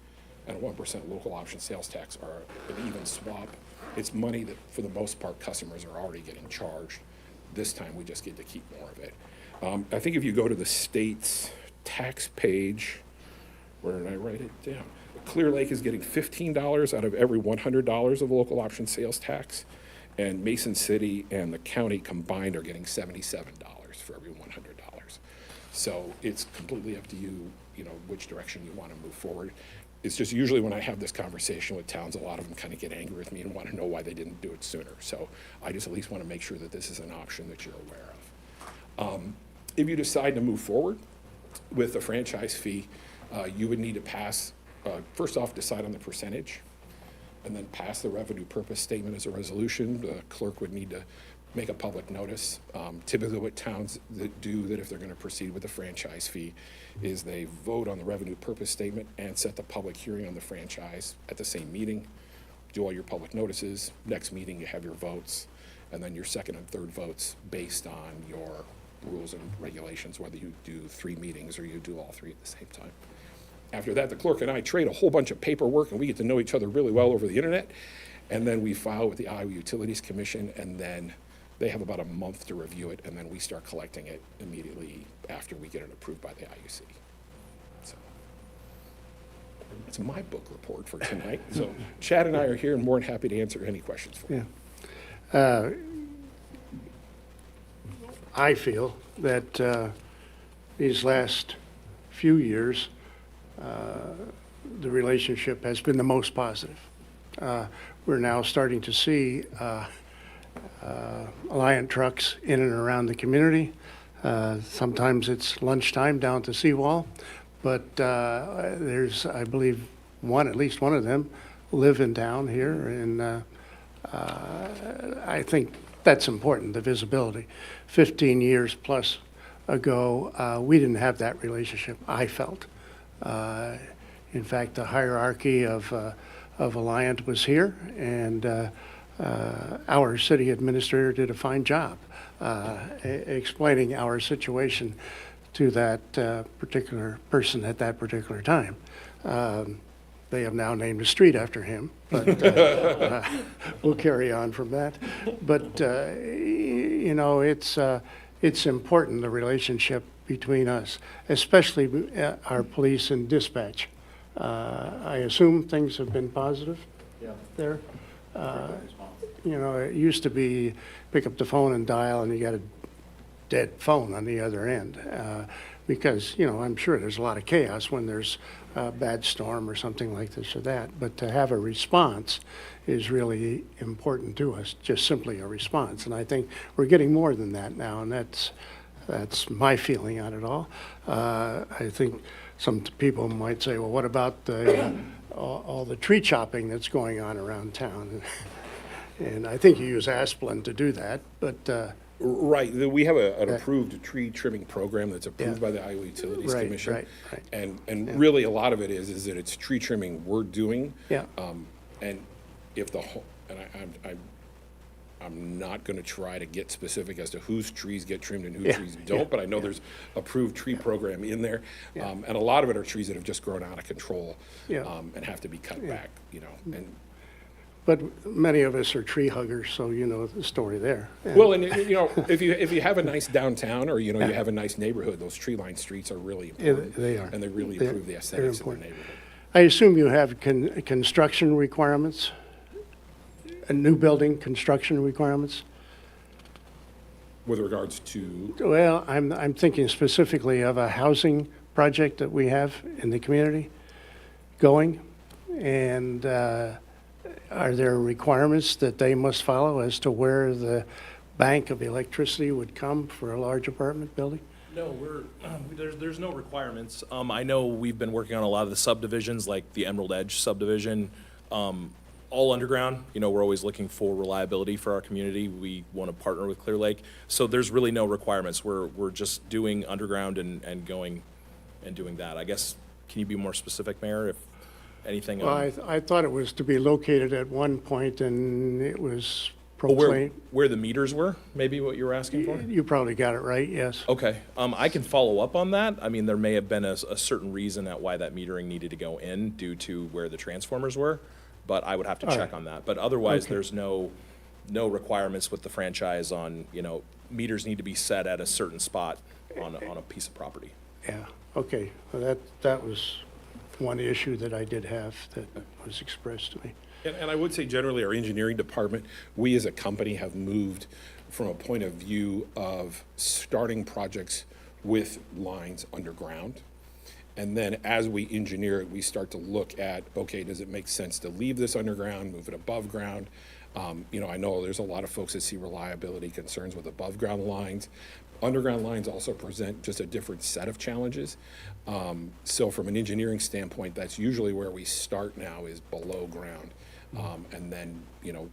and a 1% local option sales tax are an even swap. It's money that, for the most part, customers are already getting charged. This time, we just get to keep more of it. I think if you go to the state's tax page, where did I write it down? Clear Lake is getting $15 out of every $100 of local option sales tax, and Mason City and the county combined are getting $77 for every $100. So it's completely up to you, which direction you want to move forward. It's just usually when I have this conversation with towns, a lot of them kind of get angry with me and want to know why they didn't do it sooner. So I just at least want to make sure that this is an option that you're aware of. If you decide to move forward with a franchise fee, you would need to pass, first off, decide on the percentage, and then pass the revenue purpose statement as a resolution. The clerk would need to make a public notice. Typically what towns that do that if they're going to proceed with the franchise fee is they vote on the revenue purpose statement and set the public hearing on the franchise at the same meeting, do all your public notices. Next meeting, you have your votes, and then your second and third votes based on your rules and regulations, whether you do 3 meetings or you do all 3 at the same time. After that, the clerk and I trade a whole bunch of paperwork, and we get to know each other really well over the internet. And then we file with the Iowa Utilities Commission, and then they have about a month to review it, and then we start collecting it immediately after we get it approved by the IUC. So that's my book report for tonight. So Chad and I are here and more than happy to answer any questions for you. Yeah. I feel that these last few years, the relationship has been the most positive. We're now starting to see Alliant trucks in and around the community. Sometimes it's lunchtime down to Seawall, but there's, I believe, at least one of them live in town here, and I think that's important, the visibility. 15 years plus ago, we didn't have that relationship, I felt. In fact, the hierarchy of Alliant was here, and our city administrator did a fine job explaining our situation to that particular person at that particular time. They have now named a street after him, but we'll carry on from that. But you know, it's important, the relationship between us, especially our police and dispatch. I assume things have been positive there. You know, it used to be pick up the phone and dial, and you got a dead phone on the other end. Because, you know, I'm sure there's a lot of chaos when there's a bad storm or something like this or that. But to have a response is really important to us, just simply a response. And I think we're getting more than that now, and that's my feeling on it all. I think some people might say, well, what about all the tree chopping that's going on around town? And I think you use Asplin to do that, but Right, we have an approved tree trimming program that's approved by the Iowa Utilities Right, Commission. right. And really, a lot of it is that it's tree trimming we're doing. Yeah. And if I'm not gonna try to get specific as to whose trees get trimmed and whose trees don't, but I know there's approved tree program in there. And a lot of it are trees that have just grown out of control. Yeah. And have to be cut back, you know, and But many of us are tree huggers, so you know the story there. well, and you know, if you have a nice downtown or you know you have a nice neighborhood, those tree-lined streets are really important. They are. And they really They're- improve the they're aesthetics of the important. neighborhood. I assume you have construction requirements, new building construction requirements? With regards to, Well, I'm thinking specifically of a housing project that we have in the community going, and are there requirements that they must follow as to where the bank of electricity would come for a large apartment building? No, there's no requirements. I know we've been working on a lot of the subdivisions, like the Emerald Edge subdivision, all underground. You know, we're always looking for reliability for our community. We want to partner with Clear Lake. So there's really no requirements. We're just doing underground and going and doing that. I guess, can you be more specific, Mayor, if anything? Well, I thought it was to be located at one point, and it was Well, proclaimed. where the meters were, maybe what you were asking for? You probably got it right, yes. Okay, I can follow up on that. I mean, there may have been a certain reason at why that metering needed to go in due to where the transformers were, but I would have to All check right. on that. But otherwise, Okay. there's no requirements with the franchise on, you know, meters need to be set at a certain spot on a piece of property. Yeah, okay. Well, that was one issue that I did have that was expressed to me. and I would say generally our engineering department, we as a company have moved from a point of view of starting projects with lines underground. And then as we engineer it, we start to look at, okay, does it make sense to leave this underground, move it above ground? You know, I know there's a lot of folks that see reliability concerns with above ground lines. Underground lines also present just a different set of challenges. So from an engineering standpoint, that's usually where we start now, is below ground. And then,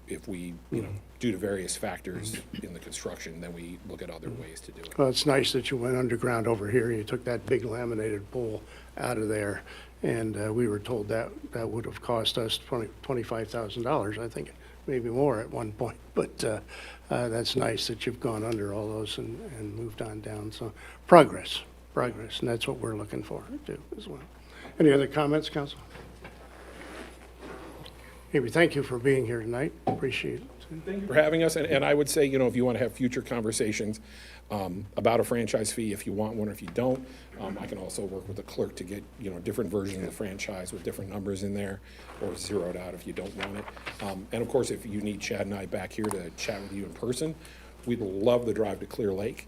if we, due to various factors in the construction, then we look at other ways to do it. Well, it's nice that you went underground over here. You took that big laminated pole out of there. And we were told that would have cost us $25,000, I think, maybe more at one point. But that's nice that you've gone under all those and moved on down. So progress, and that's what we're looking for too as well. Any other comments, council? Maybe thank you for being here tonight. Appreciate it. Thank you for having us, and I would say, if you want to have future conversations about a franchise fee, if you want one or if you don't, I can also work with the clerk to get, different versions of the franchise with different numbers in there, or zeroed out if you don't want it. And of course, if you need Chad and I back here to chat with you in person, we'd love the drive to Clear Lake.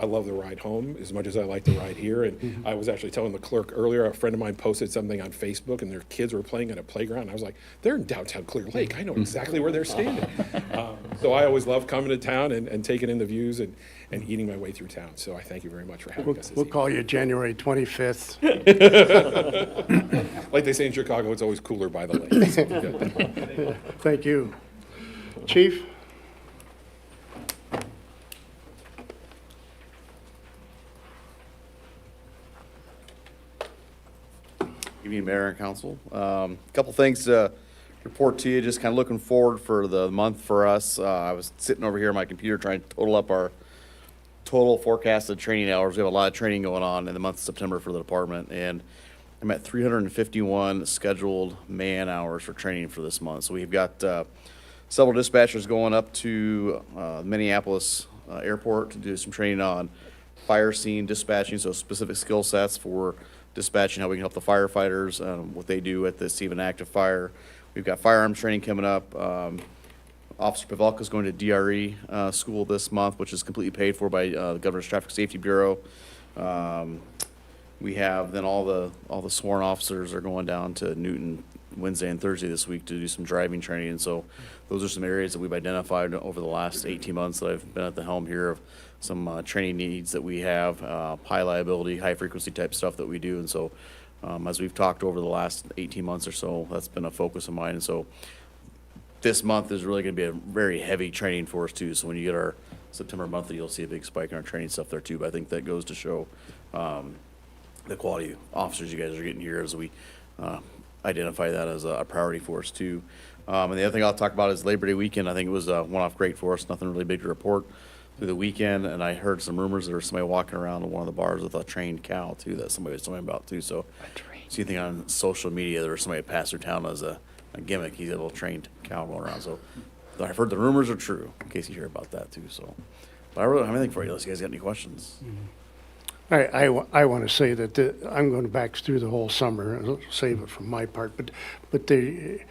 I love the ride home as much as I like the ride here. And I was actually telling the clerk earlier, a friend of mine posted something on Facebook and their kids were playing at a playground. I was like, they're in downtown Clear Lake. I know exactly where they're standing. So I always love coming to town and taking in the views and eating my way through town. So I thank you very much for having us this We'll evening. call you January 25th. Like they say in Chicago, it's always cooler by the lake. So good. Thank you. Chief? Good evening, Mayor and Council. A couple things to report to you, just kind of looking forward for the month for us. I was sitting over here on my computer trying to total up our total forecasted training hours. We have a lot of training going on in the month of September for the department, and I'm at 351 scheduled man hours for training for this month. So we've got several dispatchers going up to Minneapolis airport to do some training on fire scene dispatching, so specific skill sets for dispatching, how we can help the firefighters, what they do at the scene of an active fire. We've got firearms training coming up. Officer Pavelka is going to DRE school this month, which is completely paid for by the Governor's Traffic Safety Bureau. We have then all the sworn officers are going down to Newton Wednesday and Thursday this week to do some driving training. And so those are some areas that we've identified over the last 18 months that I've been at the helm here of some training needs that we have, high liability, high frequency type stuff that we do. And so as we've talked over the last 18 months or so, that's been a focus of mine. And so this month is really going to be a very heavy training for us too. So when you get our September monthly, you'll see a big spike in our training stuff there too. But I think that goes to show the quality of officers you guys are getting here as we identify that as a priority for us too. And the other thing I'll talk about is Labor Day weekend. I think it was one-off great for us. Nothing really big to report through the weekend. And I heard some rumors that there was somebody walking around in one of the bars with a trained cow too that somebody was talking about too. So see anything on social media, there was somebody passed through town as a gimmick. He's a little trained cow going around. So I've heard the rumors are true, in case you hear about that too. So, but I really don't have anything for you unless you guys got any questions. I want to say that I'm going to back through the whole summer and save it from my part, but the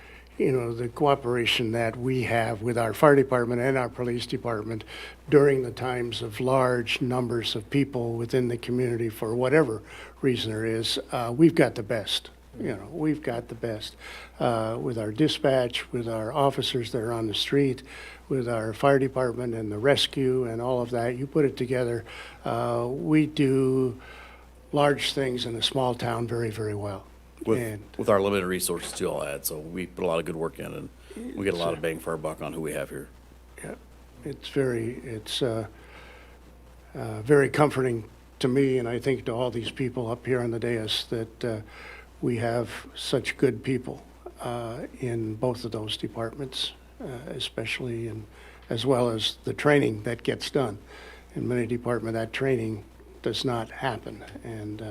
cooperation that we have with our fire department and our police department during the times of large numbers of people within the community for whatever reason there is, we've got the best. We've got the best with our dispatch, with our officers that are on the street, with our fire department and the rescue and all of that. You put it together, we do large things in a small town very, very well. With our limited resources too, I'll add. So we put a lot of good work in and we get a lot of bang for our buck on who we have here. Yeah, it's very comforting to me, and I think to all these people up here on the dais that we have such good people in both of those departments, especially as well as the training that gets done. In many departments, that training does not happen, and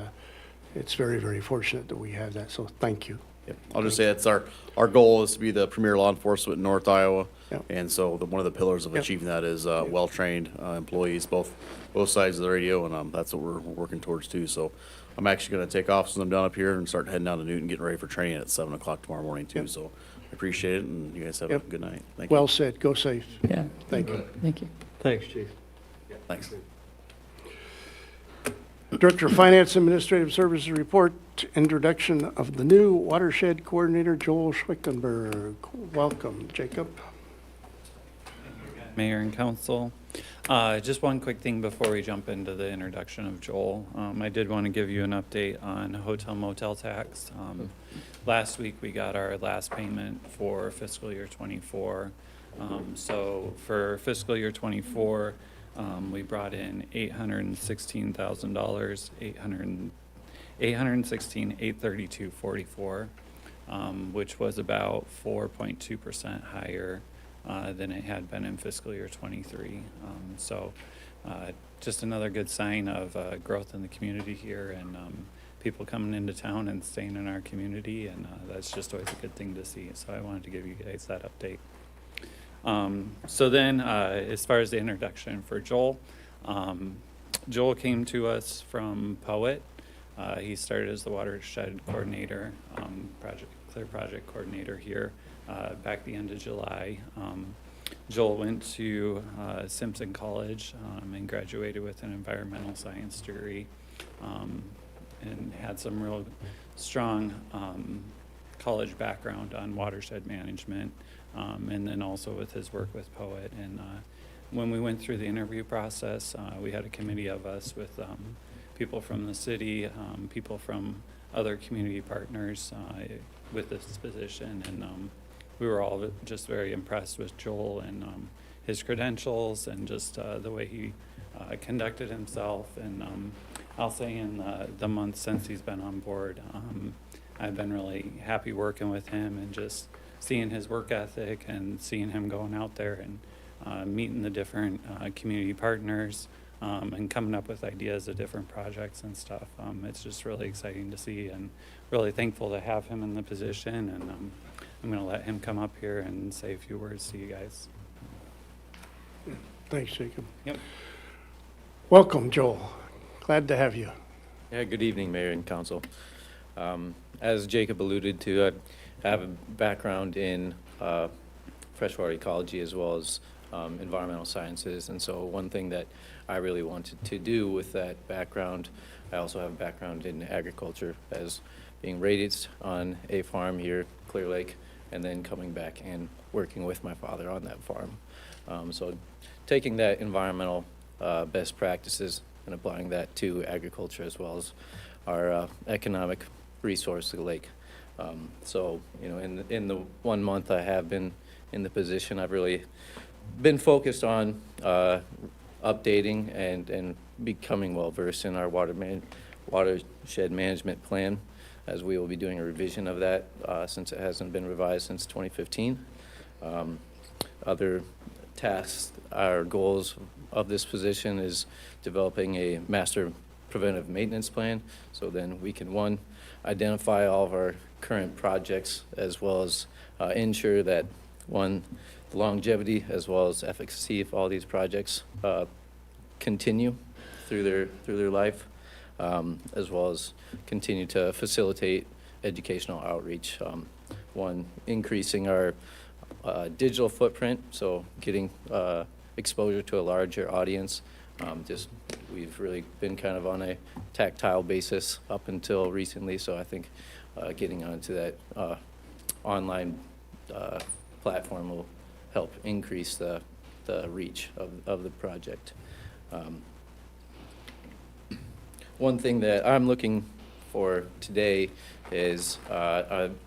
it's very, very fortunate that we have that. So thank you. Yep. I'll just say it's our goal is to be the premier law enforcement in North Iowa. Yep. And so one of the pillars of Yep. achieving that is well-trained employees, both sides of the radio, and that's what we're working towards too. So I'm actually going to take off since I'm down up here and start heading down to Newton, getting ready for training at 7 o'clock tomorrow morning too. Yep. So I appreciate it, and you guys have Yep. a good night. Thank you. Well said. Go safe. Yeah, Thank you. thank you. Thanks, Chief. Thanks. Director of Finance Administrative Services report, introduction of the new watershed coordinator, Joel Schwickenberg. Welcome, Jacob. Mayor and council. Just one quick thing before we jump into the introduction of Joel. I did want to give you an update on hotel motel tax. last week we got our last payment for fiscal year '24. So for fiscal year '24, we brought in $816,000, $816,832.44, which was about 4.2% higher than it had been in fiscal year '23. So just another good sign of growth in the community here, and people coming into town and staying in our community, and that's just always a good thing to see. So I wanted to give you guys that update. So then, as far as the introduction for Joel, Joel came to us from Poet. He started as the watershed coordinator, clear project coordinator here back the end of July. Joel went to Simpson College and graduated with an environmental science degree, and had some real strong college background on watershed management, and then also with his work with Poet. And when we went through the interview process, we had a committee of us with people from the city, people from other community partners with this position, and we were all just very impressed with Joel and his credentials and just the way he conducted himself. And I'll say in the months since he's been on board, I've been really happy working with him and just seeing his work ethic and seeing him going out there and meeting the different community partners and coming up with ideas of different projects and stuff. It's just really exciting to see, and really thankful to have him in the position. And I'm going to let him come up here and say a few words to you guys. Thanks, Jacob. Yep. Welcome, Joel. Glad to have you. Yeah, good evening, Mayor and Council. As Jacob alluded to, I have a background in freshwater ecology as well as environmental sciences, and so one thing that I really wanted to do with that background, I also have a background in agriculture as being raised on a farm here, Clear Lake, and then coming back and working with my father on that farm. So taking that environmental best practices and applying that to agriculture as well as our economic resource, the lake. So, you know, in the 1 month I have been in the position, I've really been focused on updating and becoming well-versed in our watershed management plan, as we will be doing a revision of that since it hasn't been revised since 2015. Other tasks, our goals of this position is developing a master preventive maintenance plan, so then we can, one, identify all of our current projects as well as ensure that, one, the longevity as well as efficacy of all these projects continue through their life, as well as continue to facilitate educational outreach. One, increasing our digital footprint, so getting exposure to a larger audience. We've really been kind of on a tactile basis up until recently, so I think getting onto that online platform will help increase the reach of the project. One thing that I'm looking for today is I'm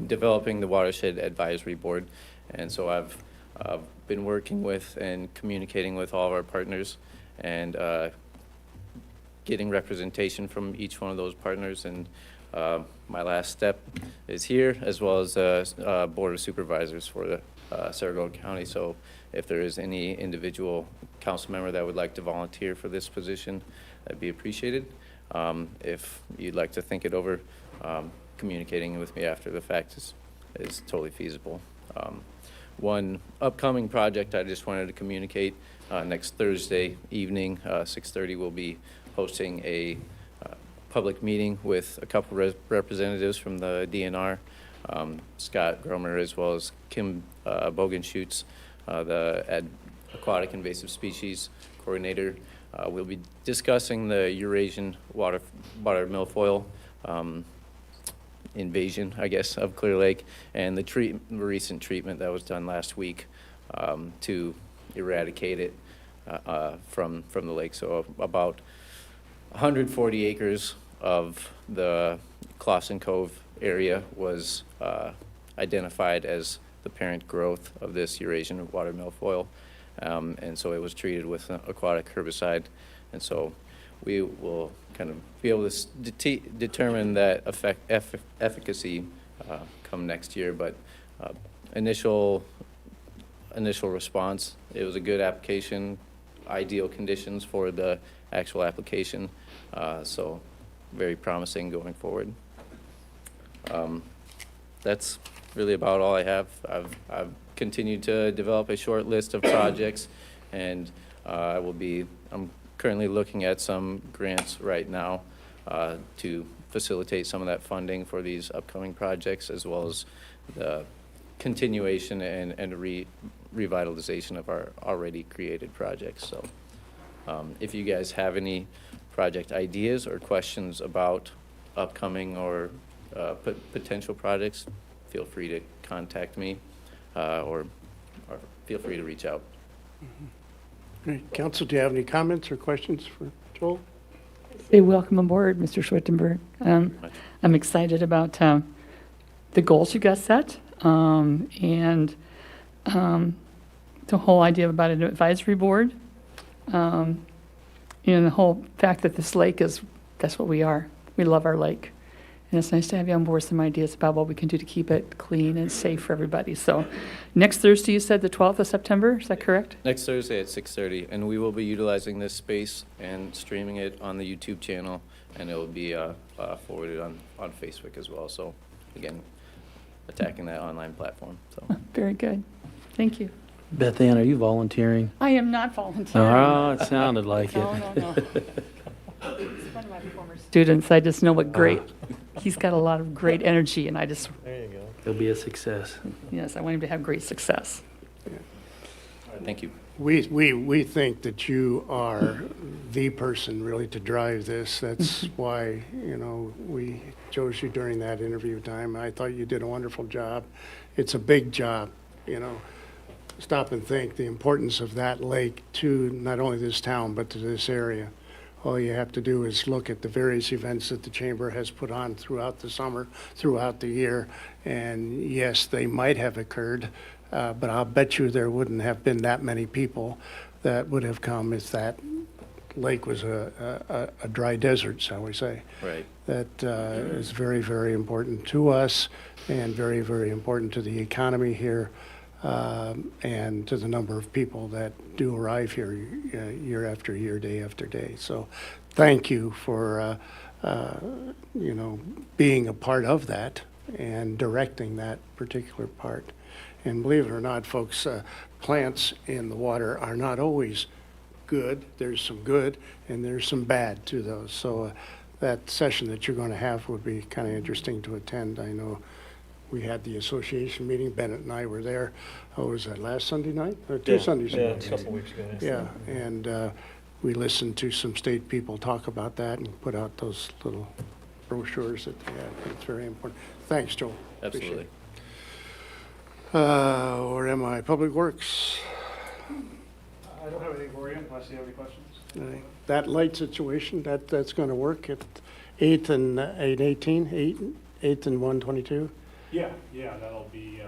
developing the Watershed Advisory Board, and so I've been working with and communicating with all of our partners and getting representation from each one of those partners. And my last step is here, as well as Board of Supervisors for the Saratoga County. So if there is any individual council member that would like to volunteer for this position, that'd be appreciated. If you'd like to think it over, communicating with me after the fact is totally feasible. One upcoming project I just wanted to communicate, next Thursday evening, 6:30, we'll be hosting a public meeting with a couple representatives from the DNR, Scott Gromer, as well as Kim Bogenschutz, the Aquatic Invasive Species Coordinator. We'll be discussing the Eurasian water milfoil invasion, I guess, of Clear Lake, and the recent treatment that was done last week to eradicate it from the lake. So about 140 acres of the Clawson Cove area was identified as the parent growth of this Eurasian water milfoil. And so it was treated with an aquatic herbicide. And so we will kind of be able to determine that efficacy come next year. But initial response, it was a good application, ideal conditions for the actual application. So very promising going forward. That's really about all I have. I've continued to develop a short list of projects, and I'm currently looking at some grants right now to facilitate some of that funding for these upcoming projects, as well as the continuation and revitalization of our already created projects. So if you guys have any project ideas or questions about upcoming or potential projects, feel free to contact me or feel free to reach out. Great. Council, do you have any comments or questions for Joel? Say welcome aboard, Mr. Schwittenberg. I'm excited about the goals you guys set and the whole idea about an advisory board and the whole fact that this lake that's what we are. We love our lake. And it's nice to have you on board with some ideas about what we can do to keep it clean and safe for everybody. So next Thursday, you said the 12th of September, is that correct? Next Thursday at 6:30, and we will be utilizing this space and streaming it on the YouTube channel, and it will be forwarded on Facebook as well. So again, attacking that online platform. So Very good. Thank you. Beth Ann, are you volunteering? I am not volunteering. Oh, it sounded like it. No. He's one of my former students. I just know what he's got a lot of great energy, and I just, There you go. It'll be a success. yes, I want him to have great success. thank you. We think that you are the person really to drive this. That's why, we chose you during that interview time. I thought you did a wonderful job. It's a big job, Stop and think the importance of that lake to not only this town, but to this area. All you have to do is look at the various events that the chamber has put on throughout the summer, throughout the year. And yes, they might have occurred, but I'll bet you there wouldn't have been that many people that would have come if that lake was a dry desert, shall we say. Right. That is very, very important to us and very, very important to the economy here and to the number of people that do arrive here year after year, day after day. So thank you for, being a part of that and directing that particular part. And believe it or not, folks, plants in the water are not always good. There's some good and there's some bad to those. So that session that you're going to have would be kind of interesting to attend. I know we had the association meeting. Bennett and I were there. Oh, was that last Sunday night? Or two Sundays ago? a couple weeks ago. Yeah, and we listened to some state people talk about that and put out those little brochures that they had. It's very important. Thanks, Joel. Appreciate Absolutely. it. Where am I? Public Works. I don't have anything for you unless you have any questions. That light situation, that's going to work at 8th and 818, 8th and 122? Yeah, that'll be,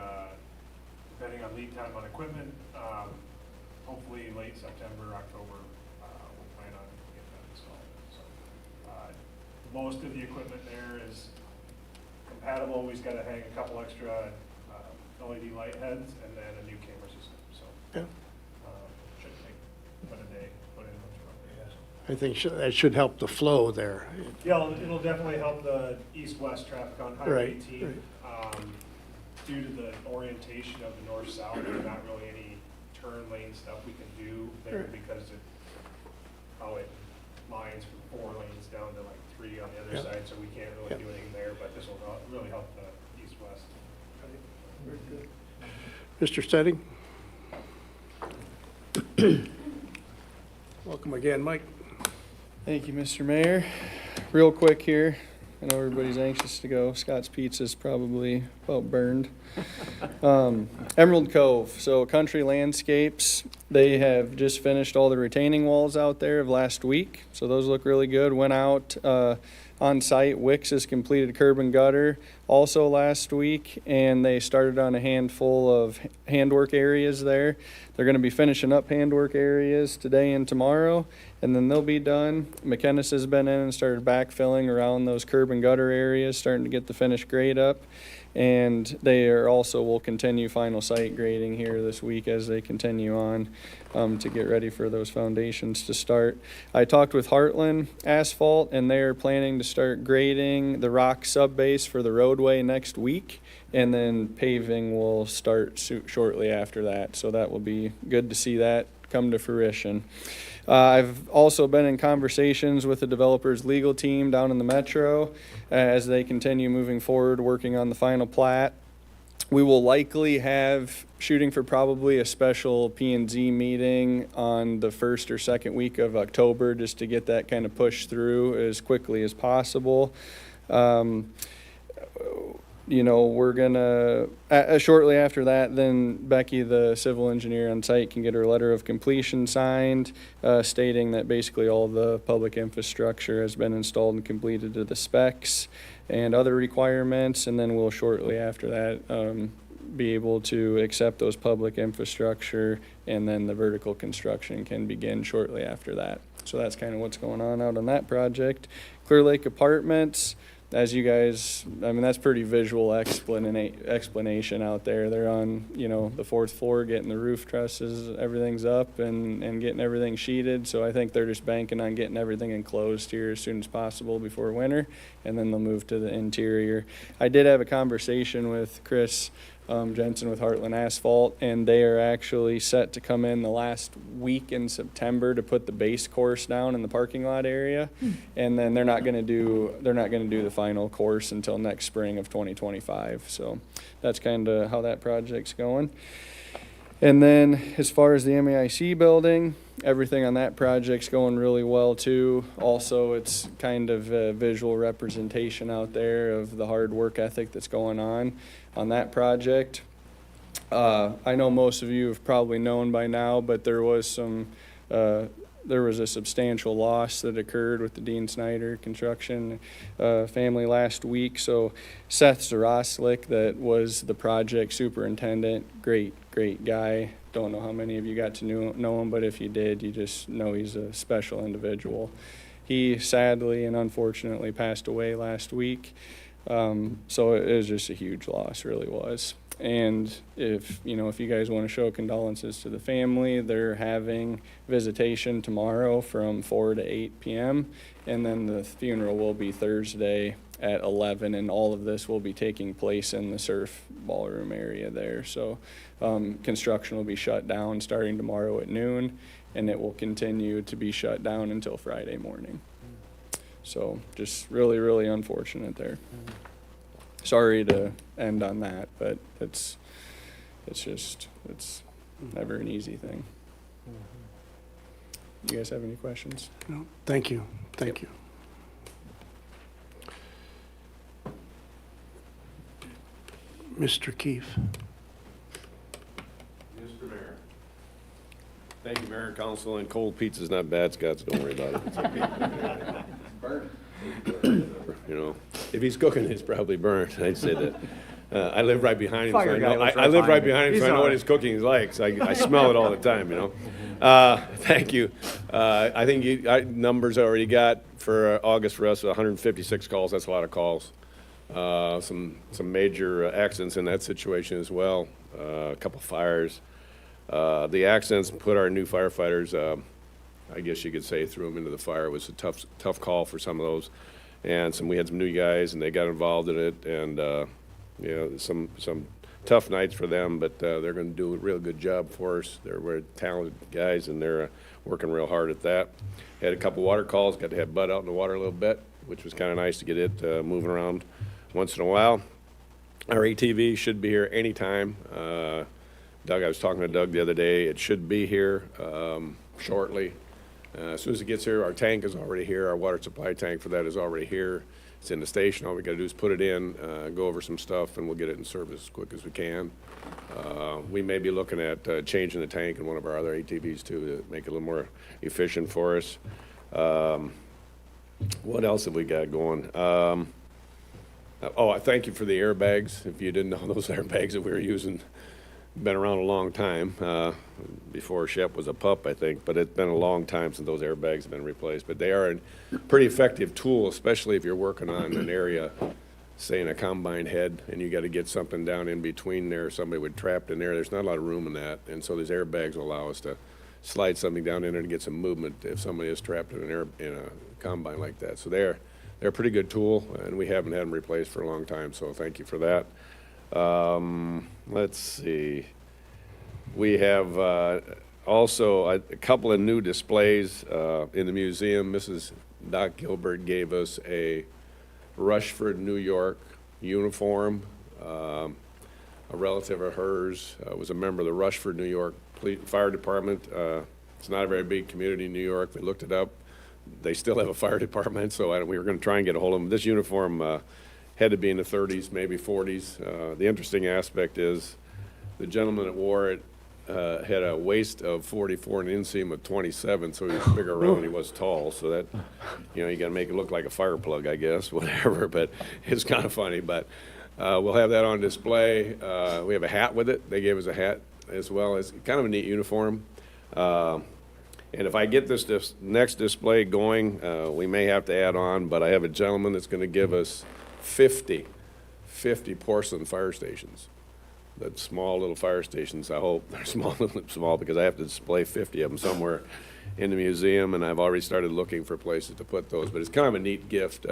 depending on lead time on equipment, hopefully late September, October, we'll plan on getting that installed. So, most of the equipment there is compatible. We've got to hang a couple extra LED light heads and then a new camera system. So, Yeah. should take about a day to put in those probably. I think that should help the flow there. Yeah, it'll definitely help the east-west traffic on Highway Right, 18. Due to the orientation of the north-south, there's not really any turn lane stuff we can do there Right. because of how it lines from 4 lanes down to like 3 on the other Yep. side, so we can't really Yep. do anything there, but this will really help the east-west. Mr. Stedding? Welcome again, Mike. Thank you, Mr. Mayor. Real quick here, I know everybody's anxious to go. Scott's Pizza's probably about burned. Emerald Cove, so Country Landscapes, they have just finished all the retaining walls out there of last week, so those look really good. Went out on site. Wix has completed curb and gutter also last week, and they started on a handful of handwork areas there. They're going to be finishing up handwork areas today and tomorrow, and then they'll be done. McKennis has been in and started backfilling around those curb and gutter areas, starting to get the finished grade up. And they are also will continue final site grading here this week as they continue on to get ready for those foundations to start. I talked with Heartland Asphalt, and they're planning to start grading the rock subbase for the roadway next week, and then paving will start shortly after that. So that will be good to see that come to fruition. I've also been in conversations with the developer's legal team down in the metro as they continue moving forward, working on the final plat. We will likely have shooting for probably a special P&Z meeting on the first or second week of October, just to get that kind of pushed through as quickly as possible. You know, we're gonna, shortly after that, then Becky, the civil engineer on site, can get her letter of completion signed, stating that basically all the public infrastructure has been installed and completed to the specs and other requirements, and then we'll shortly after that be able to accept those public infrastructure, and then the vertical construction can begin shortly after that. So that's kind of what's going on out on that project. Clear Lake Apartments, as you guys, I mean, that's pretty visual explanation out there. They're on, you know, the 4th floor, getting the roof trusses, everything's up and getting everything sheeted. So I think they're just banking on getting everything enclosed here as soon as possible before winter, and then they'll move to the interior. I did have a conversation with Chris Jensen with Heartland Asphalt, and they are actually set to come in the last week in September to put the base course down in the parking lot area, and then they're not going to do the final course until next spring of 2025. So that's kind of how that project's going. And then as far as the MAIC building, everything on that project's going really well too. Also, it's kind of a visual representation out there of the hard work ethic that's going on that project. I know most of you have probably known by now, but there was a substantial loss that occurred with the Dean Snyder construction family last week. So Seth Zaroslik, that was the project superintendent, great guy. Don't know how many of you got to know him, but if you did, you just know he's a special individual. He sadly and unfortunately passed away last week. So it was just a huge loss, really was. And if you guys want to show condolences to the family, they're having visitation tomorrow from 4 to 8 p.m. And then the funeral will be Thursday at 11, and all of this will be taking place in the surf ballroom area there. So construction will be shut down starting tomorrow at noon, and it will continue to be shut down until Friday morning. So just really, really unfortunate there. Sorry to end on that, but it's never an easy thing. You guys have any questions? No, thank you. Thank you. Mr. Keefe. Mr. Mayor. Thank you, Mayor and Council, and cold pizza's not bad, Scott, so don't worry about it. It's okay. You know, if he's cooking, it's probably burnt. I'd say that. I live right behind him, so I know. I live right behind him, so I know what his cooking is like. So I smell it all the time. You know. Thank you. I think numbers I already got for August for us. 156 calls. That's a lot of calls. Some major accidents in that situation as well. A couple fires. The accidents put our new firefighters. I guess you could say threw them into the fire. It was a tough call for some of those, and we had some new guys, and they got involved in it, and some tough nights for them, but they're going to do a real good job for us. They're very talented guys, and they're working real hard at that. Had a couple water calls. Got to have Bud out in the water a little bit, which was kind of nice to get it moving around once in a while. Our ATV should be here anytime. Doug, I was talking to Doug the other day. It should be here shortly. As soon as it gets here, our tank is already here. Our water supply tank for that is already here. It's in the station. All we got to do is put it in, go over some stuff, and we'll get it in service as quick as we can. We may be looking at changing the tank in one of our other ATVs too to make it a little more efficient for us. What else have we got going? I thank you for the airbags. If you didn't know, those airbags that we were using, been around a long time, before Shep was a pup, I think, but it's been a long time since those airbags have been replaced. But they are a pretty effective tool, especially if you're working on an area, say in a combine head, and you got to get something down in between there, somebody would trapped in there. There's not a lot of room in that, and so these airbags will allow us to slide something down in there to get some movement if somebody is trapped in a combine like that. So they're a pretty good tool, and we haven't had them replaced for a long time, so thank you for that. Let's see. We have also a couple of new displays in the museum. Mrs. Doc Gilbert gave us a Rushford, New York uniform. A relative of hers was a member of the Rushford, New York Fire Department. It's not a very big community in New York. We looked it up. They still have a fire department, so we were going to try and get a hold of them. This uniform had to be in the 30s, maybe 40s. The interesting aspect is the gentleman that wore it had a waist of 44 and an inseam of 27, so he was bigger around than he was tall. So that, you got to make it look like a fire plug, I guess, whatever. But it's kind of funny. But we'll have that on display. We have a hat with it. They gave us a hat as well. It's kind of a neat uniform. And if I get this next display going, we may have to add on, but I have a gentleman that's going to give us 50 porcelain fire stations. The small little fire stations, I hope. They're small because I have to display 50 of them somewhere in the museum, and I've already started looking for places to put those. But it's kind of a neat gift.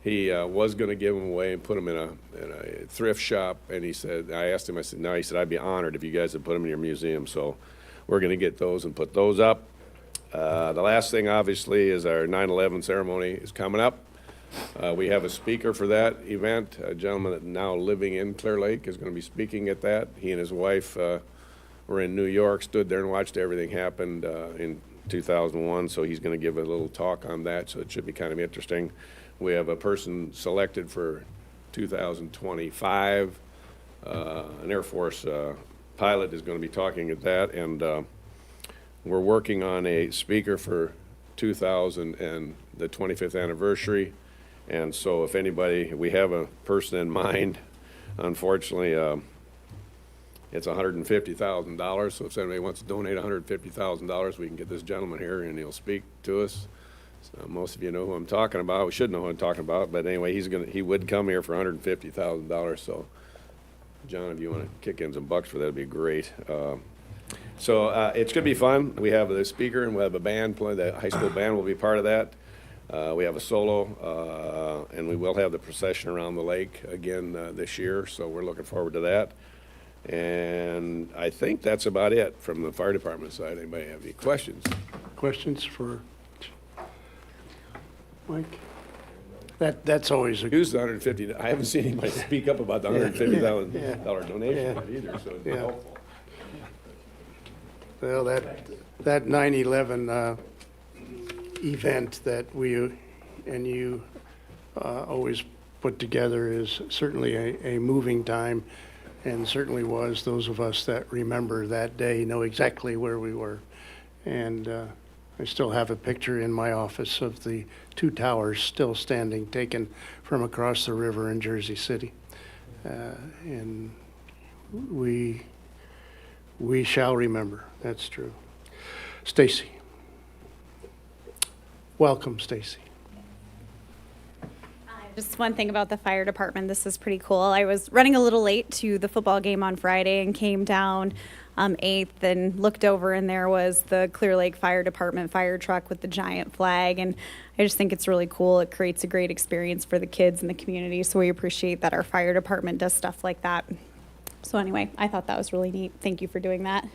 He was going to give them away and put them in a thrift shop, and I asked him, no, he said, I'd be honored if you guys would put them in your museum. So we're going to get those and put those up. The last thing, obviously, is our 9/11 ceremony is coming up. We have a speaker for that event. A gentleman that now living in Clear Lake is going to be speaking at that. He and his wife were in New York, stood there and watched everything happen in 2001, so he's going to give a little talk on that, so it should be kind of interesting. We have a person selected for 2025. An Air Force pilot is going to be talking at that, and we're working on a speaker for 2000 and the 25th anniversary. And so if anybody, we have a person in mind. Unfortunately, it's $150,000. So if anybody wants to donate $150,000, we can get this gentleman here and he'll speak to us. So most of you know who I'm talking about. We should know who I'm talking about. But anyway, he would come here for $150,000. So John, if you want to kick in some bucks for that, it'd be great. So it's going to be fun. We have the speaker and we have a band playing. The high school band will be part of that. We have a solo, and we will have the procession around the lake again this year, so we're looking forward to that. And I think that's about it from the fire department side. Anybody have any questions? Questions for Mike? That's always a Use the $150. I haven't seen anybody speak up about the $150,000 donation either, so it's helpful. Well, that 9/11 event that we and you always put together is certainly a moving time, and certainly was. Those of us that remember that day know exactly where we were. And I still have a picture in my office of the two towers still standing, taken from across the river in Jersey City. And we shall remember. That's true. Stacy. Welcome, Stacy. Just one thing about the fire department. This is pretty cool. I was running a little late to the football game on Friday and came down 8th and looked over, and there was the Clear Lake Fire Department fire truck with the giant flag. And I just think it's really cool. It creates a great experience for the kids and the community. So we appreciate that our fire department does stuff like that. So anyway, I thought that was really neat. Thank you for doing that.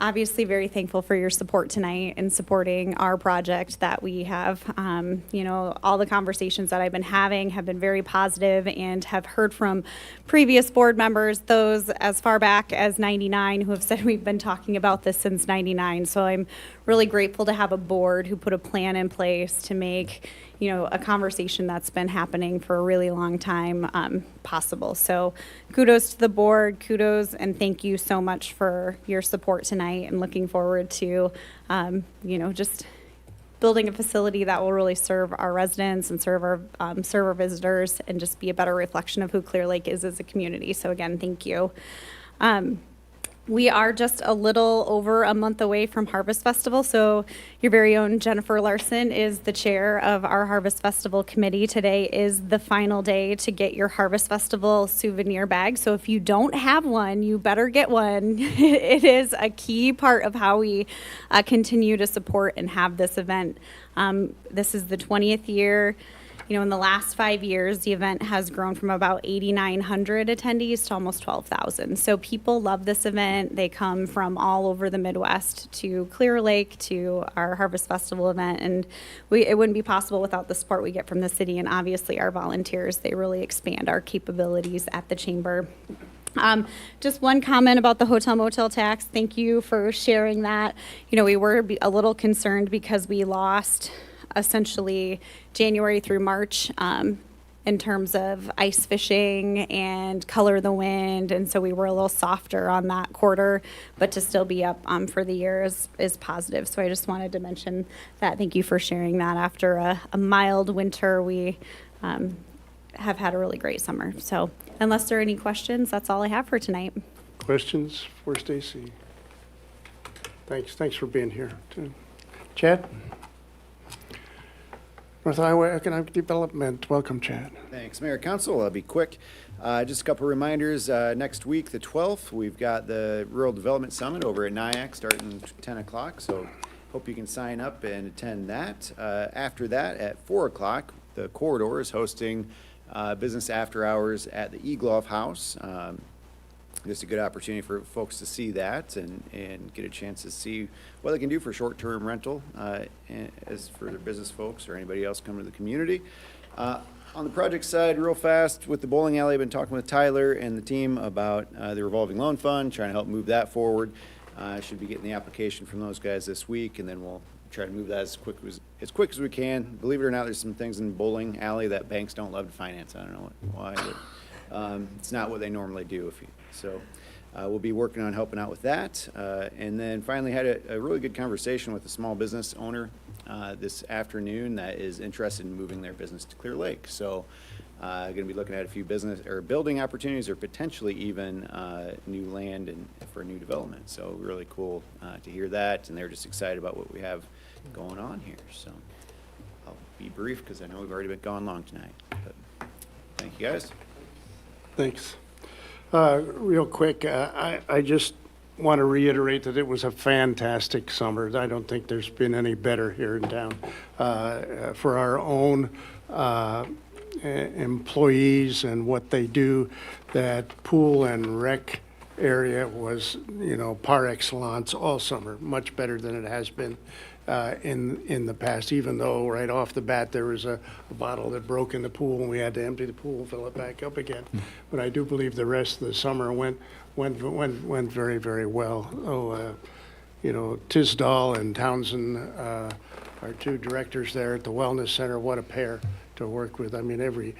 Obviously very thankful for your support tonight and supporting our project that we have. All the conversations that I've been having have been very positive, and have heard from previous board members, those as far back as 99, who have said we've been talking about this since 99. So I'm really grateful to have a board who put a plan in place to make a conversation that's been happening for a really long time possible. So kudos to the board, kudos, and thank you so much for your support tonight, and looking forward to, just building a facility that will really serve our residents and serve our visitors and just be a better reflection of who Clear Lake is as a community. So again, thank you. We are just a little over a month away from Harvest Festival, so your very own Jennifer Larson is the chair of our Harvest Festival committee. Today is the final day to get your Harvest Festival souvenir bag, so if you don't have one, you better get one. It is a key part of how we continue to support and have this event. This is the 20th year. You know, in the last 5 years, the event has grown from about 8,900 attendees to almost 12,000. So people love this event. They come from all over the Midwest to Clear Lake, to our Harvest Festival event. And it wouldn't be possible without the support we get from the city and obviously our volunteers. They really expand our capabilities at the chamber. Just one comment about the hotel motel tax. Thank you for sharing that. You know, we were a little concerned because we lost essentially January through March in terms of ice fishing and color of the wind, and so we were a little softer on that quarter, but to still be up for the year is positive. So I just wanted to mention that. Thank you for sharing that. After a mild winter, we have had a really great summer. So unless there are any questions, that's all I have for tonight. Questions for Stacy? Thanks for being here, too. Chad? North Iowa Economic Development, welcome, Chad. Thanks, Mayor, Council. I'll be quick. Just a couple reminders. Next week, the 12th, we've got the Rural Development Summit over at NIAC starting 10 o'clock, so hope you can sign up and attend that. After that, at 4 o'clock, the Corridor is hosting business after hours at the Egloff House. Just a good opportunity for folks to see that and get a chance to see what they can do for short-term rental as for their business folks or anybody else coming to the community. On the project side, real fast, with the bowling alley, I've been talking with Tyler and the team about the revolving loan fund, trying to help move that forward. Should be getting the application from those guys this week, and then we'll try to move that as quick as we can. Believe it or not, there's some things in the bowling alley that banks don't love to finance. I don't know why, but it's not what they normally do. So we'll be working on helping out with that. And then finally had a really good conversation with a small business owner this afternoon that is interested in moving their business to Clear Lake. So going to be looking at a few business or building opportunities or potentially even new land and for new development. So really cool to hear that. And they're just excited about what we have going on here. So I'll be brief because I know we've already been gone long tonight. But thank you, guys. Thanks. Real quick, I just want to reiterate that it was a fantastic summer. I don't think there's been any better here in town. For our own employees and what they do, that pool and rec area was, you know, par excellence all summer, much better than it has been in the past, even though right off the bat there was a bottle that broke in the pool and we had to empty the pool and fill it back up again. But I do believe the rest of the summer went very, very well. You know, Tisdall and Townsend, our two directors there at the Wellness Center, what a pair to work with. I mean, every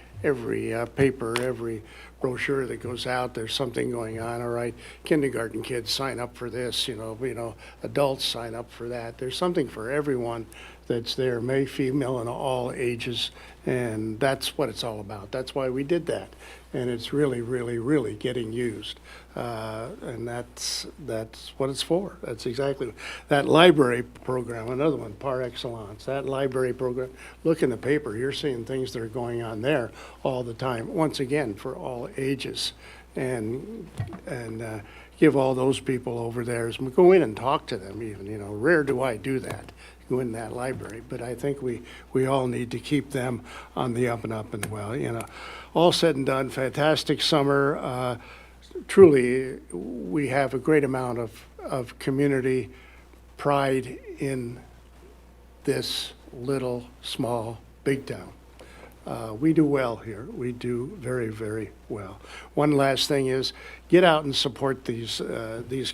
paper, every brochure that goes out, there's something going on. All right, kindergarten kids sign up for this, you know, adults sign up for that. There's something for everyone that's there, male, female, and all ages, and that's what it's all about. That's why we did that, and it's really, really, really getting used, and that's what it's for. That's exactly that library program. Another one, par excellence. That library program. Look in the paper. You're seeing things that are going on there all the time. Once again, for all ages, and give all those people over there. Go in and talk to them. Even, you know, rare do I do that. Go in that library, but I think we all need to keep them on the up and up and well. You know, all said and done, fantastic summer. Truly, we have a great amount of community pride in this little, small, big town. We do well here. We do very, very well. One last thing is get out and support these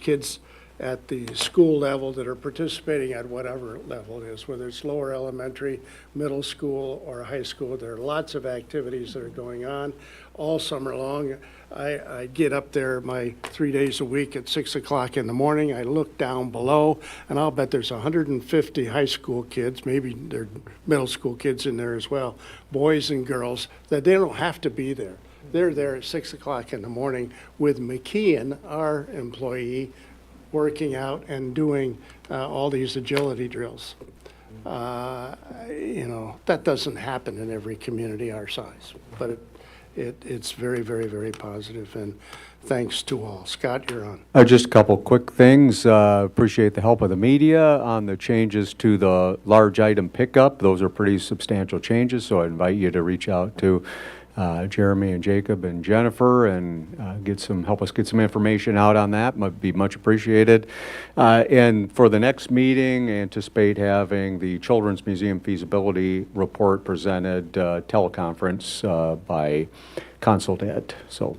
kids at the school level that are participating at whatever level it is, whether it's lower elementary, middle school, or high school. There are lots of activities that are going on all summer long. I get up there 3 days a week at 6 o'clock in the morning. I look down below, and I'll bet there's 150 high school kids, maybe there are middle school kids in there as well, boys and girls, that they don't have to be there. They're there at 6 o'clock in the morning with McKeon, our employee, working out and doing all these agility drills. That doesn't happen in every community our size, but it's very, very, very positive, and thanks to all. Scott, you're on. Just a couple quick things. Appreciate the help of the media on the changes to the large item pickup. Those are pretty substantial changes, so I invite you to reach out to Jeremy and Jacob and Jennifer and help us get some information out on that. Might be much appreciated. And for the next meeting, anticipate having the Children's Museum feasibility report presented teleconference by Consultant. So